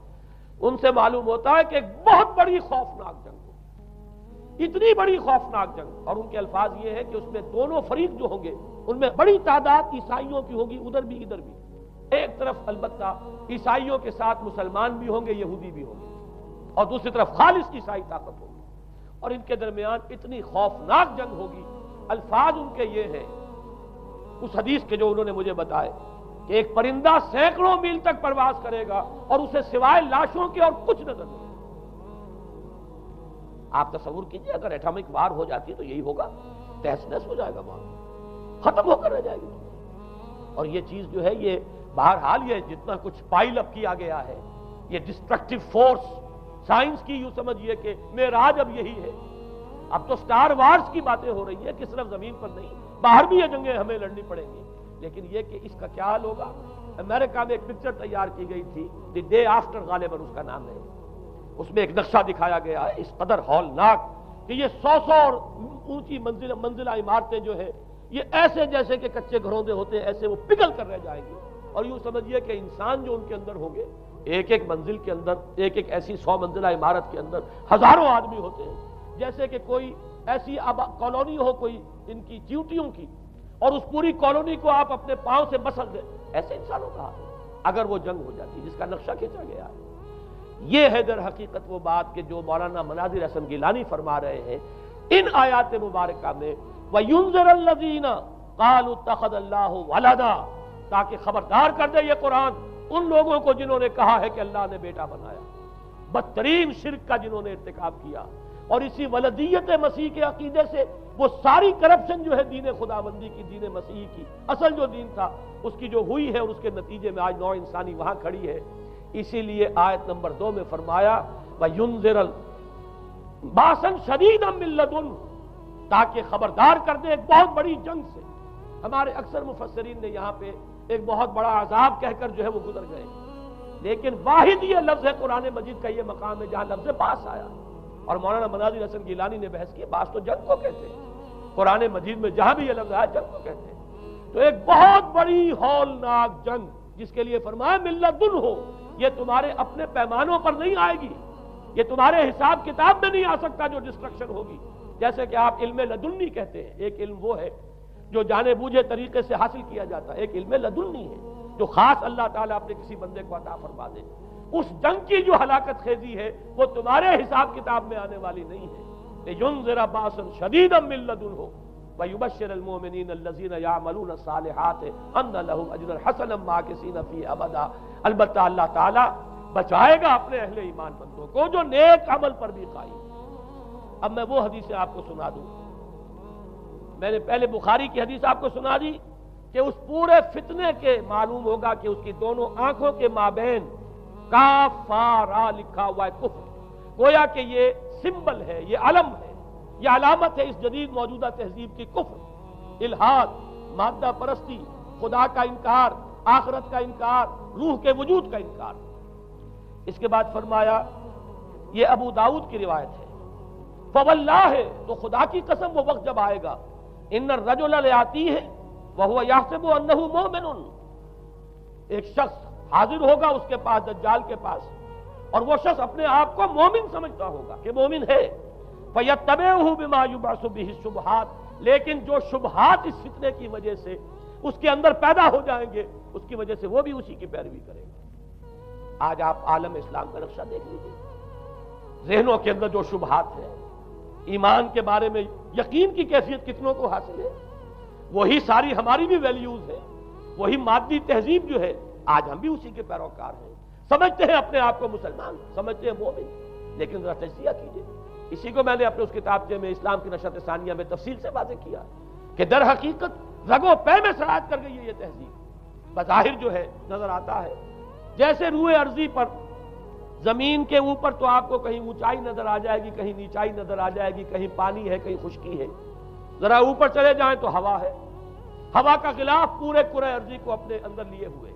ان سے معلوم ہوتا ہے کہ ایک بہت بڑی خوفناک جنگ، اتنی بڑی خوفناک جنگ، اور ان کے الفاظ یہ ہے کہ اس میں دونوں فریق جو ہوں گے ان میں بڑی تعداد عیسائیوں کی ہوگی، ادھر بھی ادھر بھی، ایک طرف البتہ عیسائیوں کے ساتھ مسلمان بھی ہوں گے، یہودی بھی ہوں گے، اور دوسری طرف خالص عیسائی طاقت ہوگی، اور ان کے درمیان اتنی خوفناک جنگ ہوگی۔ الفاظ ان کے یہ ہیں اس حدیث کے جو انہوں نے مجھے بتائے کہ ایک پرندہ سینکڑوں میل تک پرواز کرے گا اور اسے سوائے لاشوں کے اور کچھ نظر نہیں۔ آپ تصور کیجئے اگر ایٹامک وار ہو جاتی تو یہی ہوگا، تہس نہس ہو جائے گا، وہاں ختم ہو کر رہ جائے گی۔ اور یہ چیز جو ہے یہ بہرحال یہ جتنا کچھ پائل اپ کیا گیا ہے، یہ ڈسٹرکٹیو فورس سائنس کی یوں سمجھیے کہ معراج اب یہی ہے۔ اب تو سٹار وارز کی باتیں ہو رہی ہیں کہ صرف زمین پر نہیں، باہر بھی یہ جنگیں ہمیں لڑنی پڑیں گی، لیکن یہ کہ اس کا کیا حل ہوگا۔ امریکہ میں ایک پکچر تیار کی گئی تھی، دی ڈے آفٹر غالباً اس کا نام ہے، اس میں ایک نقشہ دکھایا گیا ہے اس قدر ہولناک کہ یہ 100 اور اونچی منزلہ عمارتیں جو ہے یہ ایسے جیسے کہ کچے گھروندے ہوتے ہیں، ایسے وہ پگھل کر رہ جائیں گے، اور یوں سمجھیے کہ انسان جو ان کے اندر ہوں گے، ایک ایک منزل کے اندر، ایک ایک ایسی 100 منزلہ عمارت کے اندر ہزاروں آدمی ہوتے ہیں، جیسے کہ کوئی ایسی کالونی ہو کوئی ان کی چیونٹیوں کی، اور اس پوری کالونی کو آپ اپنے پاؤں سے مسل دیں، ایسے انسانوں کا اگر وہ جنگ ہو جاتی جس کا نقشہ کھینچا گیا ہے۔ یہ ہے در حقیقت وہ بات کہ جو مولانا مناظر حسن گیلانی فرما رہے ہیں ان آیات مبارکہ میں، وَيُنذِرَ الَّذِينَ قَالُوا اتَّخَذَ اللَّهُ وَلَدًا، تاکہ خبردار کر دے یہ قرآن ان لوگوں کو جنہوں نے کہا ہے کہ اللہ نے بیٹا بنایا، بدترین شرک کا جنہوں نے ارتکاب کیا، اور اسی ولدیت مسیح کے عقیدے سے وہ ساری کرپشن جو ہے دین خداوندی کی، دین مسیح کی اصل جو دین تھا اس کی جو ہوئی ہے، اور اس کے نتیجے میں آج نوع انسانی وہاں کھڑی ہے۔ اسی لیے آیت نمبر 2 میں فرمایا وَيُنذِرَ بَأْسًا شَدِيدًا مِّن لَّدُنْهُ، تاکہ خبردار کر دے ایک بہت بڑی جنگ سے۔ ہمارے اکثر مفسرین نے یہاں پہ ایک بہت بڑا عذاب کہہ کر جو ہے وہ گزر گئے، لیکن واحد یہ لفظ ہے قرآن مجید کا، یہ مقام ہے جہاں لفظ باس آیا، اور مولانا مناظر حسن گیلانی نے بحث کی باس تو جنگ کو کہتے ہیں، قرآن مجید میں جہاں بھی یہ لفظ آیا جنگ کو کہتے ہیں۔ تو ایک بہت بڑی ہولناک جنگ جس کے لیے فرمایا من لدنہ، یہ تمہارے اپنے پیمانوں پر نہیں آئے گی، یہ تمہارے حساب کتاب میں نہیں آ سکتا جو ڈسٹرکشن ہوگی۔ جیسے کہ آپ علم لدنی کہتے ہیں، ایک علم وہ ہے جو جانے بوجھے طریقے سے حاصل کیا جاتا ہے، ایک علم لدنی ہے جو خاص اللہ تعالیٰ اپنے کسی بندے کو عطا فرما دے۔ اس جنگ کی جو ہلاکت خیزی ہے وہ تمہارے حساب کتاب میں آنے والی نہیں ہے۔ لِيُنذِرَ بَأْسًا شَدِيدًا مِّن لَّدُنْهُ وَيُبَشِّرَ الْمُؤْمِنِينَ الَّذِينَ يَعْمَلُونَ الصَّالِحَاتِ أَنَّ لَهُمْ أَجْرًا حَسَنًا مَّاكِثِينَ فِيهِ أَبَدًا۔ البتہ اللہ تعالیٰ بچائے گا اپنے اہل ایمان بندوں کو جو نیک عمل پر بھی قائم۔ اب میں وہ حدیثیں آپ کو سنا دوں، میں نے پہلے بخاری کی حدیث آپ کو سنا دی کہ اس پورے فتنے کے معلوم ہوگا کہ اس کی دونوں آنکھوں کے مابین کافارا لکھا ہوا ہے، کفر، گویا کہ یہ سمبل ہے، یہ علم ہے، یہ علامت ہے اس جدید موجودہ تہذیب کی، کفر، الحاد، مادہ پرستی، خدا کا انکار، آخرت کا انکار، روح کے وجود کا انکار۔ اس کے بعد فرمایا، یہ ابو داؤد کی روایت ہے، فواللہ، تو خدا کی قسم وہ وقت جب آئے گا، ان الرجل لیاتیہ وہو یحسب انہ مومن، ایک شخص حاضر ہوگا اس کے پاس، دجال کے پاس، اور وہ شخص اپنے آپ کو مومن سمجھتا ہوگا کہ مومن ہے، فیتبعہ بما یبعث بہ الشبہات، لیکن جو شبہات اس فتنے کی وجہ سے اس کے اندر پیدا ہو جائیں گے اس کی وجہ سے وہ بھی اسی کی پیروی کریں گے۔ آج آپ عالم اسلام کا نقشہ دیکھ لیجیے، ذہنوں کے اندر جو شبہات ہیں، ایمان کے بارے میں یقین کی کیفیت کتنوں کو حاصل ہے، وہی ساری ہماری بھی ویلیوز ہے، وہی مادی تہذیب جو ہے، آج ہم بھی اسی کے پیروکار ہیں، سمجھتے ہیں اپنے آپ کو مسلمان، سمجھتے ہیں مومن، لیکن ذرا تجزیہ کیجئے۔ اسی کو میں نے اپنے اس کتابچے میں اسلام کی نشرت ثانیہ میں تفصیل سے واضح کیا کہ در حقیقت رگوں پے میں سرایت کر گئی ہے یہ تہذیب۔ بظاہر جو ہے نظر آتا ہے جیسے روئے ارضی پر، زمین کے اوپر تو آپ کو کہیں اونچائی نظر آ جائے گی، کہیں نیچائی نظر آ جائے گی، کہیں پانی ہے، کہیں خشکی ہے، ذرا اوپر چلے جائیں تو ہوا ہے، ہوا کا غلاف پورے کرۂ ارضی کو اپنے اندر لیے ہوئے۔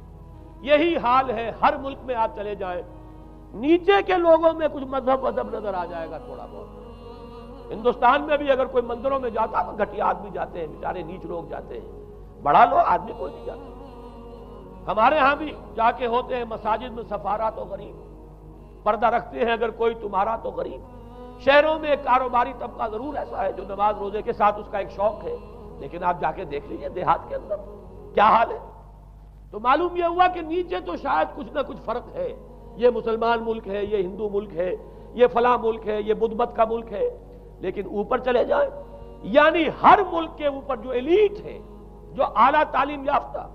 یہی حال ہے ہر ملک میں آپ چلے جائیں، نیچے کے لوگوں میں کچھ مذہب نظر آ جائے گا تھوڑا بہت۔ ہندوستان میں بھی اگر کوئی مندروں میں جاتا تو گھٹیا آدمی جاتے ہیں، بیچارے نیچ لوگ جاتے ہیں، بڑا لوگ آدمی کوئی نہیں جاتا۔ ہمارے ہاں بھی جا کے ہوتے ہیں مساجد میں سفارا تو غریب، پردہ رکھتے ہیں اگر کوئی تمہارا تو غریب۔ شہروں میں ایک کاروباری طبقہ ضرور ایسا ہے جو نماز روزے کے ساتھ اس کا ایک شوق ہے، لیکن آپ جا کے دیکھ لیجئے دیہات کے اندر کیا حال ہے۔ تو معلوم یہ ہوا کہ نیچے تو شاید کچھ نہ کچھ فرق ہے، یہ مسلمان ملک ہے، یہ ہندو ملک ہے، یہ فلاں ملک ہے، یہ بدھ مت کا ملک ہے، لیکن اوپر چلے جائیں یعنی ہر ملک کے اوپر جو ایلیٹ ہے، جو اعلیٰ تعلیم یافتہ،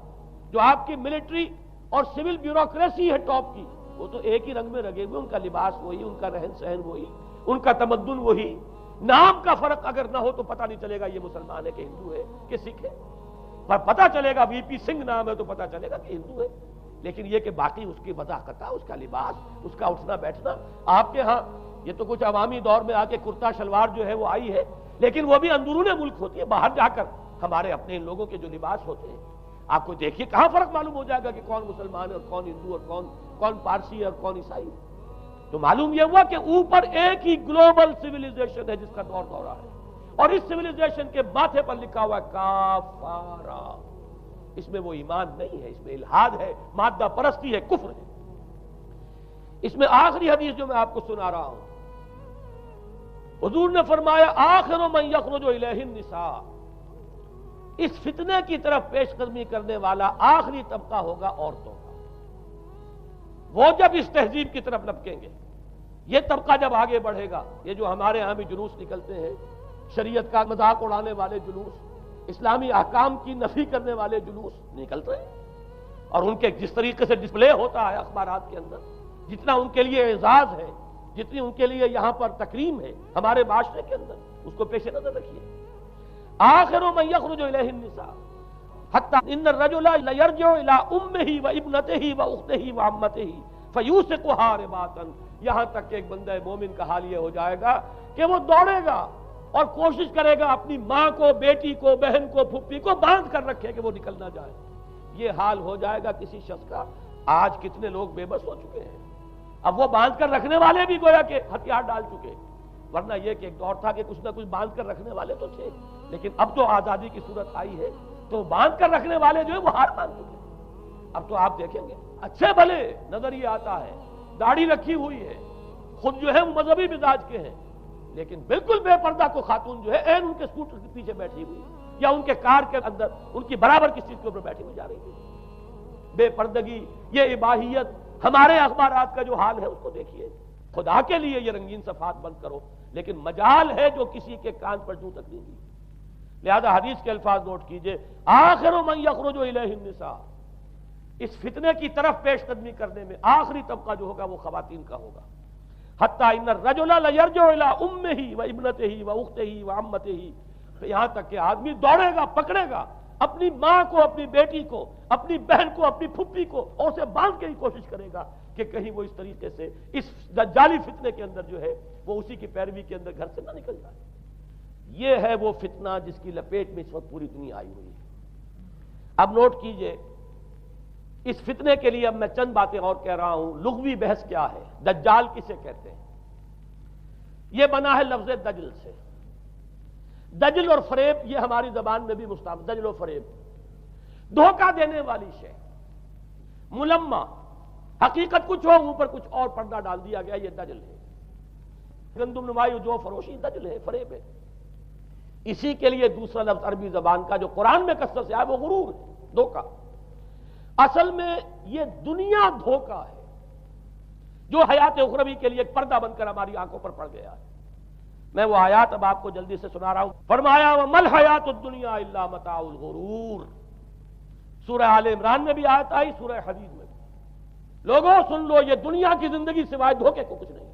جو آپ کی ملٹری اور سول بیوروکریسی ہے ٹاپ کی، وہ تو ایک ہی رنگ میں رگے ہوئے، ان کا لباس وہی، ان کا رہن سہن وہی، ان کا تمدن وہی، نام کا فرق اگر نہ ہو تو پتہ نہیں چلے گا یہ مسلمان ہے کہ ہندو ہے کہ سکھ ہے، پر پتہ چلے گا وی پی سنگھ نام ہے تو پتہ چلے گا کہ ہندو ہے، لیکن یہ کہ باقی اس کی وضاحت، اس کا لباس، اس کا اٹھنا بیٹھنا، آپ کے ہاں یہ تو کچھ عوامی دور میں آ کے کرتا شلوار جو ہے وہ آئی ہے، لیکن وہ بھی اندرون ملک ہوتی ہے، باہر جا کر ہمارے اپنے ان لوگوں کے جو لباس ہوتے ہیں آپ کو دیکھیے کہاں فرق معلوم ہو جائے گا کہ کون مسلمان ہے اور کون ہندو اور کون پارسی ہے اور کون عیسائی۔ تو معلوم یہ ہوا کہ اوپر ایک ہی گلوبل سیویلائزیشن ہے جس کا دور دورہ ہے، اور اس سیویلائزیشن کے ماتھے پر لکھا ہوا ہے کافارا، اس میں وہ ایمان نہیں ہے، اس میں الحاد ہے، مادہ پرستی ہے، کفر ہے۔ اس میں آخری حدیث جو میں آپ کو سنا رہا ہوں، حضور نے فرمایا آخر من یخرج الیہ النساء، اس فتنے کی طرف پیش قدمی کرنے والا آخری طبقہ ہوگا عورتوں کا، وہ جب اس تہذیب کی طرف لپکیں گے، یہ طبقہ جب آگے بڑھے گا، یہ جو ہمارے ہاں بھی جلوس نکلتے ہیں، شریعت کا مذاق اڑانے والے جلوس، اسلامی احکام کی نفی کرنے والے جلوس نکلتے ہیں، اور ان کے جس طریقے سے ڈسپلے ہوتا ہے اخبارات کے اندر، جتنا ان کے لیے اعزاز ہے، جتنی ان کے لیے یہاں پر تکریم ہے ہمارے معاشرے کے اندر، اس کو پیش نظر رکھیے۔ آخر من یخرج الیہ النساء حتی ان الرجل لیرجع الی امہ و ابنتہ و اختہ و عمتہ فیوثقها رباطا، یہاں تک کہ ایک بندہ مومن کا حال یہ ہو جائے گا کہ وہ دوڑے گا اور کوشش کرے گا اپنی ماں کو، بیٹی کو، بہن کو، پھپھی کو باندھ کر رکھے کہ وہ نکل نہ جائے۔ یہ حال ہو جائے گا کسی شخص کا۔ آج کتنے لوگ بے بس ہو چکے ہیں، اب وہ باندھ کر رکھنے والے بھی گویا کہ ہتھیار ڈال چکے، ورنہ یہ کہ ایک دور تھا کہ کچھ نہ کچھ باندھ کر رکھنے والے تو تھے، لیکن اب تو آزادی کی صورت آئی ہے تو باندھ کر رکھنے والے جو ہے وہ ہار مان چکے۔ اب تو آپ دیکھیں گے اچھے بھلے نظر یہ آتا ہے، داڑھی رکھی ہوئی ہے، خود جو ہے وہ مذہبی مزاج کے ہیں، لیکن بالکل بے پردہ کو خاتون جو ہے این ان کے اسکوٹر کے پیچھے بیٹھی ہوئی یا ان کے کار کے اندر ان کی برابر کس چیز کے اوپر بیٹھی ہوئی جا رہی ہے۔ بے پردگی، یہ اباحیت، ہمارے اخبارات کا جو حال ہے اس کو دیکھیے۔ خدا کے لیے یہ رنگین صفحات بند کرو، لیکن مجال ہے جو کسی کے کان پر جوں تک نہیں دی۔ لہذا حدیث کے الفاظ نوٹ کیجئے، آخر من یخرج الیہ النساء، اس فتنے کی طرف پیش قدمی کرنے میں آخری طبقہ جو ہوگا وہ خواتین کا ہوگا۔ حتی ان الرجل لیرجع الی امہ و ابنتہ و اختہ و عمتہ، یہاں تک کہ آدمی دوڑے گا، پکڑے گا اپنی ماں کو، اپنی بیٹی کو، اپنی بہن کو، اپنی پھپھی کو، اور اسے باندھ کے ہی کوشش کرے گا کہ کہیں وہ اس طریقے سے اس دجالی فتنے کے اندر جو ہے وہ اسی کی پیروی کے اندر گھر سے نہ نکل جائے۔ یہ ہے وہ فتنہ جس کی لپیٹ میں اس وقت پوری دنیا آئی ہوئی ہے۔ اب نوٹ کیجئے، اس فتنے کے لیے اب میں چند باتیں اور کہہ رہا ہوں۔ لغوی بحث کیا ہے؟ دجال کسے کہتے ہیں؟ یہ بنا ہے لفظ دجل سے۔ دجل اور فریب یہ ہماری زبان میں بھی مستعمل، دجل و فریب، دھوکہ دینے والی شے، ملمہ، حقیقت کچھ ہو اوپر کچھ اور پردہ ڈال دیا گیا، یہ دجل ہے۔ گندم نمائی جو فروشی دجل ہے، فریب ہے۔ اسی کے لیے دوسرا لفظ عربی زبان کا جو قرآن میں کثرت سے آیا وہ غرور ہے، دھوکہ۔ اصل میں یہ دنیا دھوکہ ہے جو حیات اخروی کے لیے ایک پردہ بن کر ہماری آنکھوں پر پڑ گیا ہے۔ میں وہ آیات اب آپ کو جلدی سے سنا رہا ہوں۔ فرمایا وَمَا الْحَيَاةُ الدُّنْيَا إِلَّا مَتَاعُ الْغُرُورِ، سورہ آل عمران میں بھی آیت آئی، سورہ حدید میں بھی۔ لوگوں سن لو، یہ دنیا کی زندگی سوائے دھوکے کو کچھ نہیں۔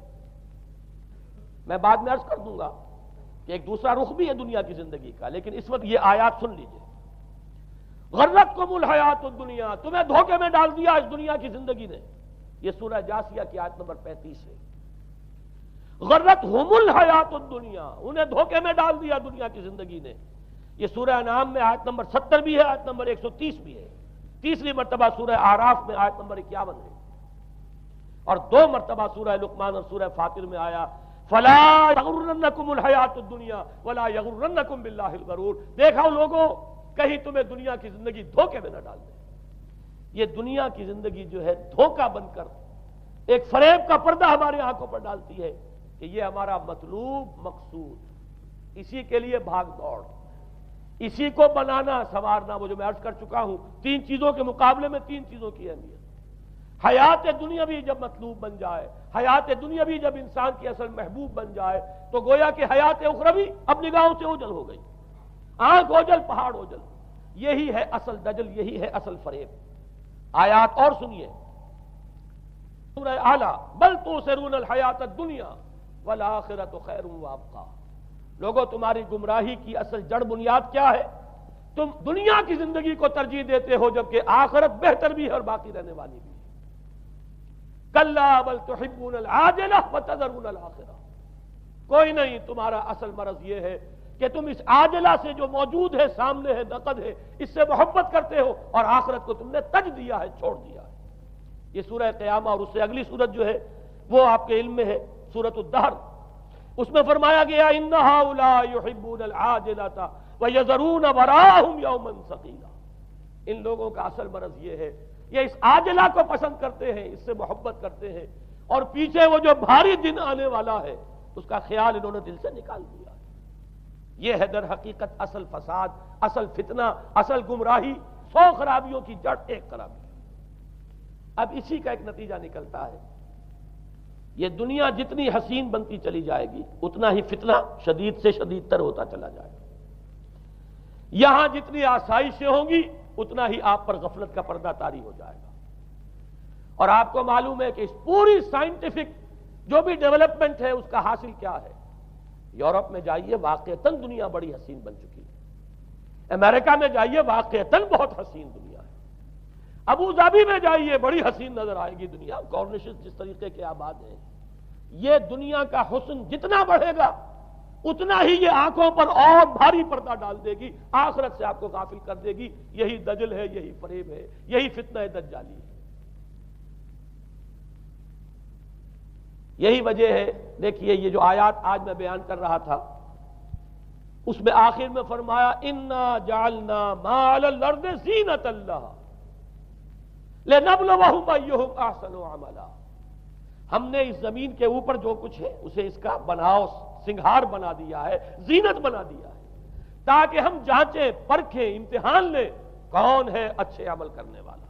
میں بعد میں عرض کر دوں گا کہ ایک دوسرا رخ بھی ہے دنیا کی زندگی کا، لیکن اس وقت یہ آیات سن لیجئے۔ غرتکم الحیات الدنیا، تمہیں دھوکے میں ڈال دیا اس دنیا کی زندگی نے، یہ سورہ جاسیہ کی آیت نمبر 35 ہے۔ غرتہم الحیات الدنیا، انہیں دھوکے میں ڈال دیا دنیا کی زندگی نے، یہ سورہ انعام میں آیت نمبر 70 بھی ہے، آیت نمبر 130 بھی ہے۔ تیسری مرتبہ سورہ اعراف میں آیت نمبر 51 ہے، اور 2 مرتبہ سورہ لقمان اور سورہ فاطر میں آیا فَلَا يَغُرَّنَّكُمُ الْحَيَاةُ الدُّنْيَا وَلَا يَغُرَّنَّكُمْ بِاللَّهِ الْغَرُورُ، دیکھا لوگوں کہیں تمہیں دنیا کی زندگی دھوکے میں نہ ڈال دے۔ یہ دنیا کی زندگی جو ہے دھوکہ بن کر ایک فریب کا پردہ ہماری آنکھوں پر ڈالتی ہے کہ یہ ہمارا مطلوب مقصود، اسی کے لیے بھاگ دوڑ، اسی کو بنانا سنوارنا۔ وہ جو میں عرض کر چکا ہوں، 3 چیزوں کے مقابلے میں 3 چیزوں کی اہمیت۔ حیات دنیاوی جب مطلوب بن جائے، حیات دنیاوی جب انسان کی اصل محبوب بن جائے، تو گویا کہ حیات اخروی اب نگاہوں سے اوجھل ہو گئی، آنکھ اوجھل پہاڑ اوجھل۔ یہی ہے اصل دجل، یہی ہے اصل فریب۔ آیات اور سنیے، سورہ اعلیٰ، بل تؤثرون الحیات الدنیا والآخرۃ خیر وابقیٰ، لوگوں تمہاری گمراہی کی اصل جڑ بنیاد کیا ہے؟ تم دنیا کی زندگی کو ترجیح دیتے ہو جبکہ آخرت بہتر بھی ہے اور باقی رہنے والی بھی ہے۔ کلا بل تحبون العاجلہ وتذرون الآخرہ، کوئی نہیں، تمہارا اصل مرض یہ ہے کہ تم اس عاجلہ سے جو موجود ہے، سامنے ہے، نقد ہے، اس سے محبت کرتے ہو، اور آخرت کو تم نے تج دیا ہے، چھوڑ دیا ہے۔ یہ سورہ قیامہ اور اس سے اگلی سورت جو ہے وہ آپ کے علم میں ہے، سورۃ الدہر، اس میں فرمایا گیا ان ہؤلاء یحبون العاجلۃ ویذرون وراءہم یوما ثقیلا، ان لوگوں کا اصل مرض یہ ہے، یہ اس عاجلہ کو پسند کرتے ہیں، اس سے محبت کرتے ہیں، اور پیچھے وہ جو بھاری دن آنے والا ہے اس کا خیال انہوں نے دل سے نکال دیا۔ یہ ہے در حقیقت اصل فساد، اصل فتنہ، اصل گمراہی، 100 خرابیوں کی جڑ ایک خرابی۔ اب اسی کا ایک نتیجہ نکلتا ہے، یہ دنیا جتنی حسین بنتی چلی جائے گی اتنا ہی فتنہ شدید سے شدید تر ہوتا چلا جائے گا۔ یہاں جتنی آسائشیں ہوں گی اتنا ہی آپ پر غفلت کا پردہ طاری ہو جائے گا۔ اور آپ کو معلوم ہے کہ اس پوری سائنٹیفک جو بھی ڈیولپمنٹ ہے اس کا حاصل کیا ہے؟ یورپ میں جائیے واقعتاً دنیا بڑی حسین بن چکی ہے، امریکہ میں جائیے واقعتاً بہت حسین دنیا ہے، ابو ظبی میں جائیے بڑی حسین نظر آئے گی دنیا، کارنیشز جس طریقے کے آباد ہیں۔ یہ دنیا کا حسن جتنا بڑھے گا اتنا ہی یہ آنکھوں پر اور بھاری پردہ ڈال دے گی، آخرت سے آپ کو غافل کر دے گی۔ یہی دجل ہے، یہی فریب ہے، یہی فتنہ دجالی ہے۔ یہی وجہ ہے، دیکھیے یہ جو آیات آج میں بیان کر رہا تھا اس میں آخر میں فرمایا انا جعلنا ما علی الارض زینۃ اللہ لنبلوہم ایہم احسن عملا۔ ہم نے اس زمین کے اوپر جو کچھ ہے اسے اس کا بناؤ سنگھار بنا دیا ہے، زینت بنا دیا ہے، تاکہ ہم جانچیں پرکھیں امتحان لیں کون ہے اچھے عمل کرنے والا۔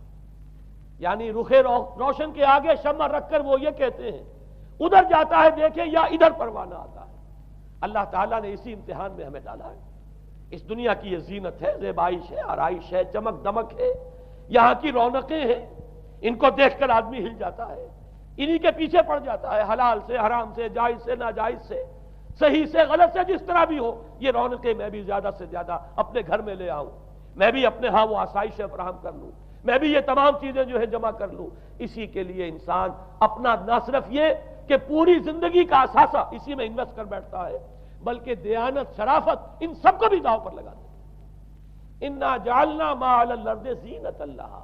یعنی رخ روشن کے آگے شمع رکھ کر وہ یہ کہتے ہیں ادھر جاتا ہے دیکھیں یا ادھر پروانہ آتا ہے۔ اللہ تعالیٰ نے اسی امتحان میں ہمیں ڈالا ہے۔ اس دنیا کی یہ زینت ہے، زیبائش ہے، آرائش ہے، چمک دمک ہے، یہاں کی رونقیں ہیں، ان کو دیکھ کر آدمی ہل جاتا ہے، انہی کے پیچھے پڑ جاتا ہے، حلال سے حرام سے، جائز سے ناجائز سے، صحیح سے غلط سے، جس طرح بھی ہو یہ رونقیں میں بھی زیادہ سے زیادہ اپنے گھر میں لے آؤں، میں بھی اپنے ہاں وہ آسائشیں فراہم کر لوں، میں بھی یہ تمام چیزیں جو ہے جمع کر لوں۔ اسی کے لیے انسان اپنا نہ صرف یہ کہ پوری زندگی کا اثاثہ اسی میں انویسٹ کر بیٹھتا ہے، بلکہ دیانت، شرافت، ان سب کو بھی داؤ پر لگا دے۔ انا جعلنا ما علی الارض زینۃ اللہ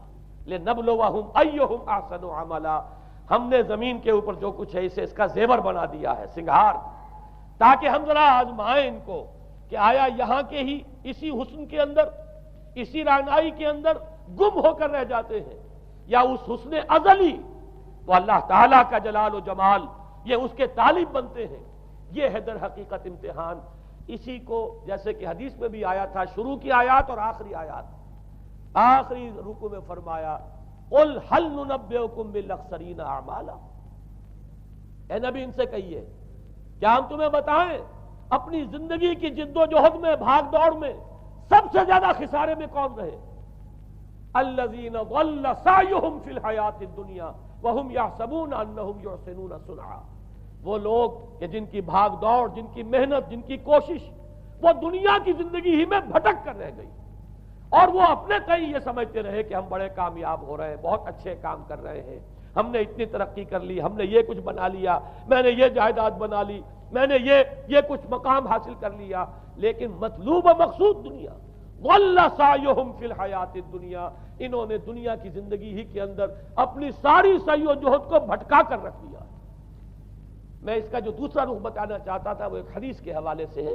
لنبلوہم ایہم احسن عملا۔ ہم نے زمین کے اوپر جو کچھ ہے اسے اس کا زیور بنا دیا ہے، سنگھار، تاکہ ہم ذرا آزمائیں ان کو کہ آیا یہاں کے ہی اسی حسن کے اندر، اسی رعنائی کے اندر گم ہو کر رہ جاتے ہیں، یا اس حسن ازلی وہ اللہ تعالیٰ کا جلال و جمال یہ اس کے طالب بنتے ہیں۔ یہ ہے در حقیقت امتحان۔ اسی کو جیسے کہ حدیث میں بھی آیا تھا، شروع کی آیات اور آخری آیات، آخری رکوع میں فرمایا قل هل ننبئکم بالاخسرین اعمالا، اے نبی ان سے کہیے کیا ہم تمہیں بتائیں اپنی زندگی کی جد و جہد میں، بھاگ دوڑ میں سب سے زیادہ خسارے میں کون رہے؟ الذین ضل سعیہم فی الحیاۃ الدنیا وہم یحسبون انہم یحسنون صنعا۔ وہ لوگ کہ جن کی بھاگ دوڑ، جن کی محنت، جن کی کوشش وہ دنیا کی زندگی ہی میں بھٹک کر رہ گئی، اور وہ اپنے کہیں یہ سمجھتے رہے کہ ہم بڑے کامیاب ہو رہے ہیں، بہت اچھے کام کر رہے ہیں، ہم نے اتنی ترقی کر لی، ہم نے یہ کچھ بنا لیا، میں نے یہ جائیداد بنا لی، میں نے یہ کچھ مقام حاصل کر لیا، لیکن مطلوب و مقصود دنیا۔ ضل سعیہم فی الحیاۃ الدنیا، انہوں نے دنیا کی زندگی ہی کے اندر اپنی ساری سعی و جہد کو بھٹکا کر رکھ دیا۔ میں اس کا جو دوسرا رخ بتانا چاہتا تھا وہ ایک حدیث کے حوالے سے ہے۔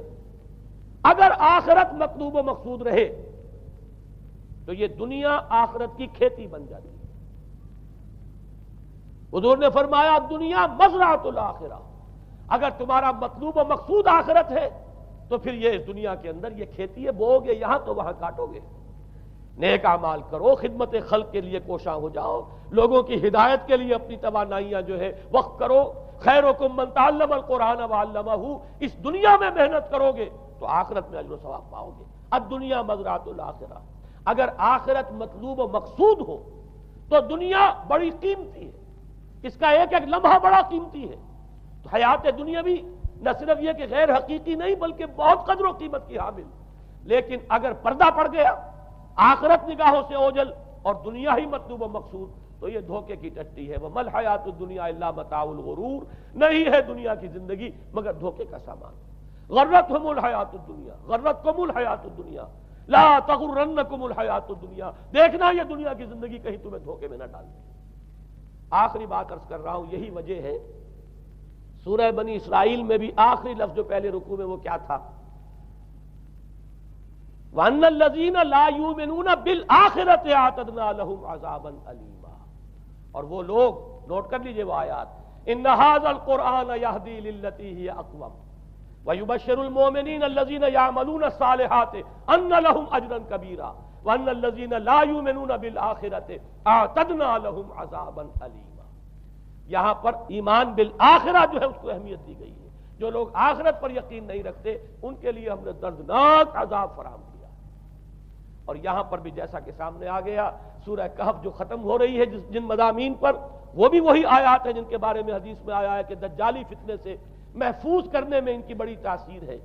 اگر آخرت مطلوب و مقصود رہے تو یہ دنیا آخرت کی کھیتی بن جاتی ہے۔ حضور نے فرمایا دنیا مزرعۃ الآخرہ، اگر تمہارا مطلوب و مقصود آخرت ہے تو پھر یہ اس دنیا کے اندر یہ کھیتی ہے، بو گے یہاں تو وہاں کاٹو گے۔ نیک اعمال کرو، خدمت خلق کے لیے کوشاں ہو جاؤ، لوگوں کی ہدایت کے لیے اپنی توانائیاں جو ہے وقف کرو۔ خیرکم من تعلم القرآن وعلمہ، اس دنیا میں محنت کرو گے تو آخرت میں اجر و ثواب پاؤ گے۔ الدنیا مزرعۃ الآخرہ، اگر آخرت مطلوب و مقصود ہو تو دنیا بڑی قیمتی ہے، اس کا ایک ایک لمحہ بڑا قیمتی ہے۔ تو حیات دنیا بھی نہ صرف یہ کہ غیر حقیقی نہیں بلکہ بہت قدر و قیمت کی حامل، لیکن اگر پردہ پڑ گیا، آخرت نگاہوں سے اوجھل اور دنیا ہی مطلوب و مقصود، تو یہ دھوکے کی ٹٹی ہے۔ وَمَا الْحَيَاةُ الدُّنْيَا إِلَّا مَتَاعُ الْغُرُورِ، نہیں ہے دنیا کی زندگی مگر دھوکے کا سامان۔ غرتہم الحیات الدنیا، غرتکم الحیات الدنیا، لا تغرنکم الحیات الدنیا، دیکھنا یہ دنیا کی زندگی کہیں تمہیں دھوکے میں نہ ڈال دے۔ آخری بات عرض کر رہا ہوں، یہی وجہ ہے سورہ بنی اسرائیل میں بھی آخری لفظ جو پہلے رکوع میں وہ کیا تھا؟ وَأَنَّ الَّذِينَ لَا يُؤْمِنُونَ بِالْآخِرَةِ أَعْتَدْنَا لَهُمْ عَذَابًا أَلِيمًا۔ اور وہ لوگ، نوٹ کر لیجئے وہ آیات، إِنَّ هَذَا الْقُرْآنَ يَهْدِي لِلَّتِي هِيَ أَقْوَمُ وَيُبَشِّرُ الْمُؤْمِنِينَ الَّذِينَ يَعْمَلُونَ الصَّالِحَاتِ أَنَّ لَهُمْ أَجْرًا كَبِيرًا وَأَنَّ الَّذِينَ لَا يُؤْمِنُونَ بِالْآخِرَةِ أَعْتَدْنَا لَهُمْ عَذَابًا أَلِيمًا۔ یہاں پر ایمان بالآخرہ جو ہے اس کو اہمیت دی گئی ہے۔ جو لوگ آخرت پر یقین نہیں رکھتے ان کے لیے ہم نے دردناک عذاب فراہم کیا۔ اور یہاں پر بھی جیسا کہ سامنے آ گیا سورہ کہف جو ختم ہو رہی ہے جن مضامین پر، وہ بھی وہی آیات ہیں جن کے بارے میں حدیث میں آیا ہے کہ دجالی فتنے سے محفوظ کرنے میں ان کی بڑی تاثیر ہے۔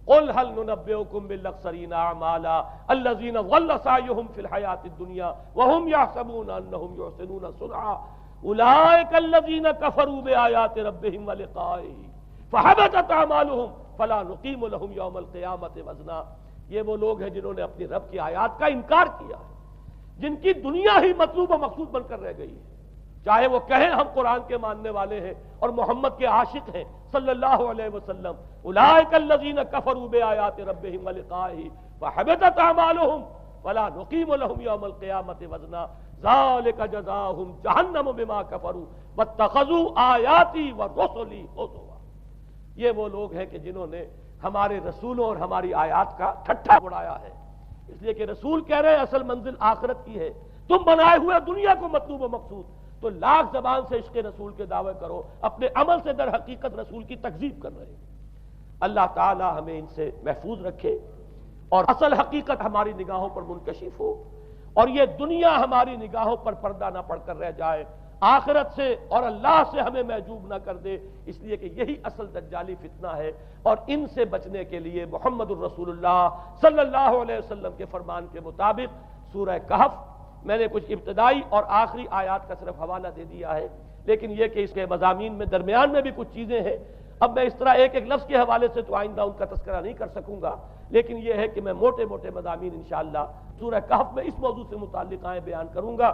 قل هل ننبئكم بالاخسرین اعمالا الذین ضل سعیهم فی الحیاۃ الدنیا وهم یحسبون انهم یحسنون صنعا اولئک الذین کفروا بآیات ربهم ولقائه فحبطت اعمالهم فلا نقیم لهم یوم القیامۃ وزنا۔ یہ وہ لوگ ہیں جنہوں نے اپنی رب کی آیات کا انکار کیا ہے، جن کی دنیا ہی مطلوب و مقصود بن کر رہ گئی ہے، چاہے وہ کہیں ہم قرآن کے ماننے والے ہیں اور محمد کے عاشق ہیں صلی اللہ علیہ وسلم، اولئک الذین کفروا بآیات ربهم ولقائه فحبطت اعمالهم فلا نقیم لهم یوم القیامۃ وزنا ذلک جزاؤہم جہنم بما کفروا واتخذوا آیاتی ورسلی ہزوا۔ یہ وہ لوگ ہیں کہ جنہوں نے ہمارے رسولوں اور ہماری آیات کا ٹھٹھا اڑایا ہے، اس لیے کہ رسول کہہ رہے ہیں اصل منزل آخرت کی ہے، تم بنائے ہوئے دنیا کو مطلوب و مقصود، تو لاکھ زبان سے عشق رسول کے دعوے کرو، اپنے عمل سے در حقیقت رسول کی تکذیب کر رہے ہیں۔ اللہ تعالی ہمیں ان سے محفوظ رکھے اور اصل حقیقت ہماری نگاہوں پر منکشف ہو، اور یہ دنیا ہماری نگاہوں پر پردہ نہ پڑ کر رہ جائے، آخرت سے اور اللہ سے ہمیں محجوب نہ کر دے، اس لیے کہ یہی اصل دجالی فتنہ ہے۔ اور ان سے بچنے کے لیے محمد الرسول اللہ صلی اللہ علیہ وسلم کے فرمان کے مطابق سورہ کہف میں نے کچھ ابتدائی اور آخری آیات کا صرف حوالہ دے دیا ہے، لیکن یہ کہ اس کے مضامین میں درمیان میں بھی کچھ چیزیں ہیں، اب میں اس طرح ایک ایک لفظ کے حوالے سے تو آئندہ ان کا تذکرہ نہیں کر سکوں گا، لیکن یہ ہے کہ میں موٹے موٹے مضامین انشاءاللہ سورہ کہف میں اس موضوع سے متعلق آئے بیان کروں گا۔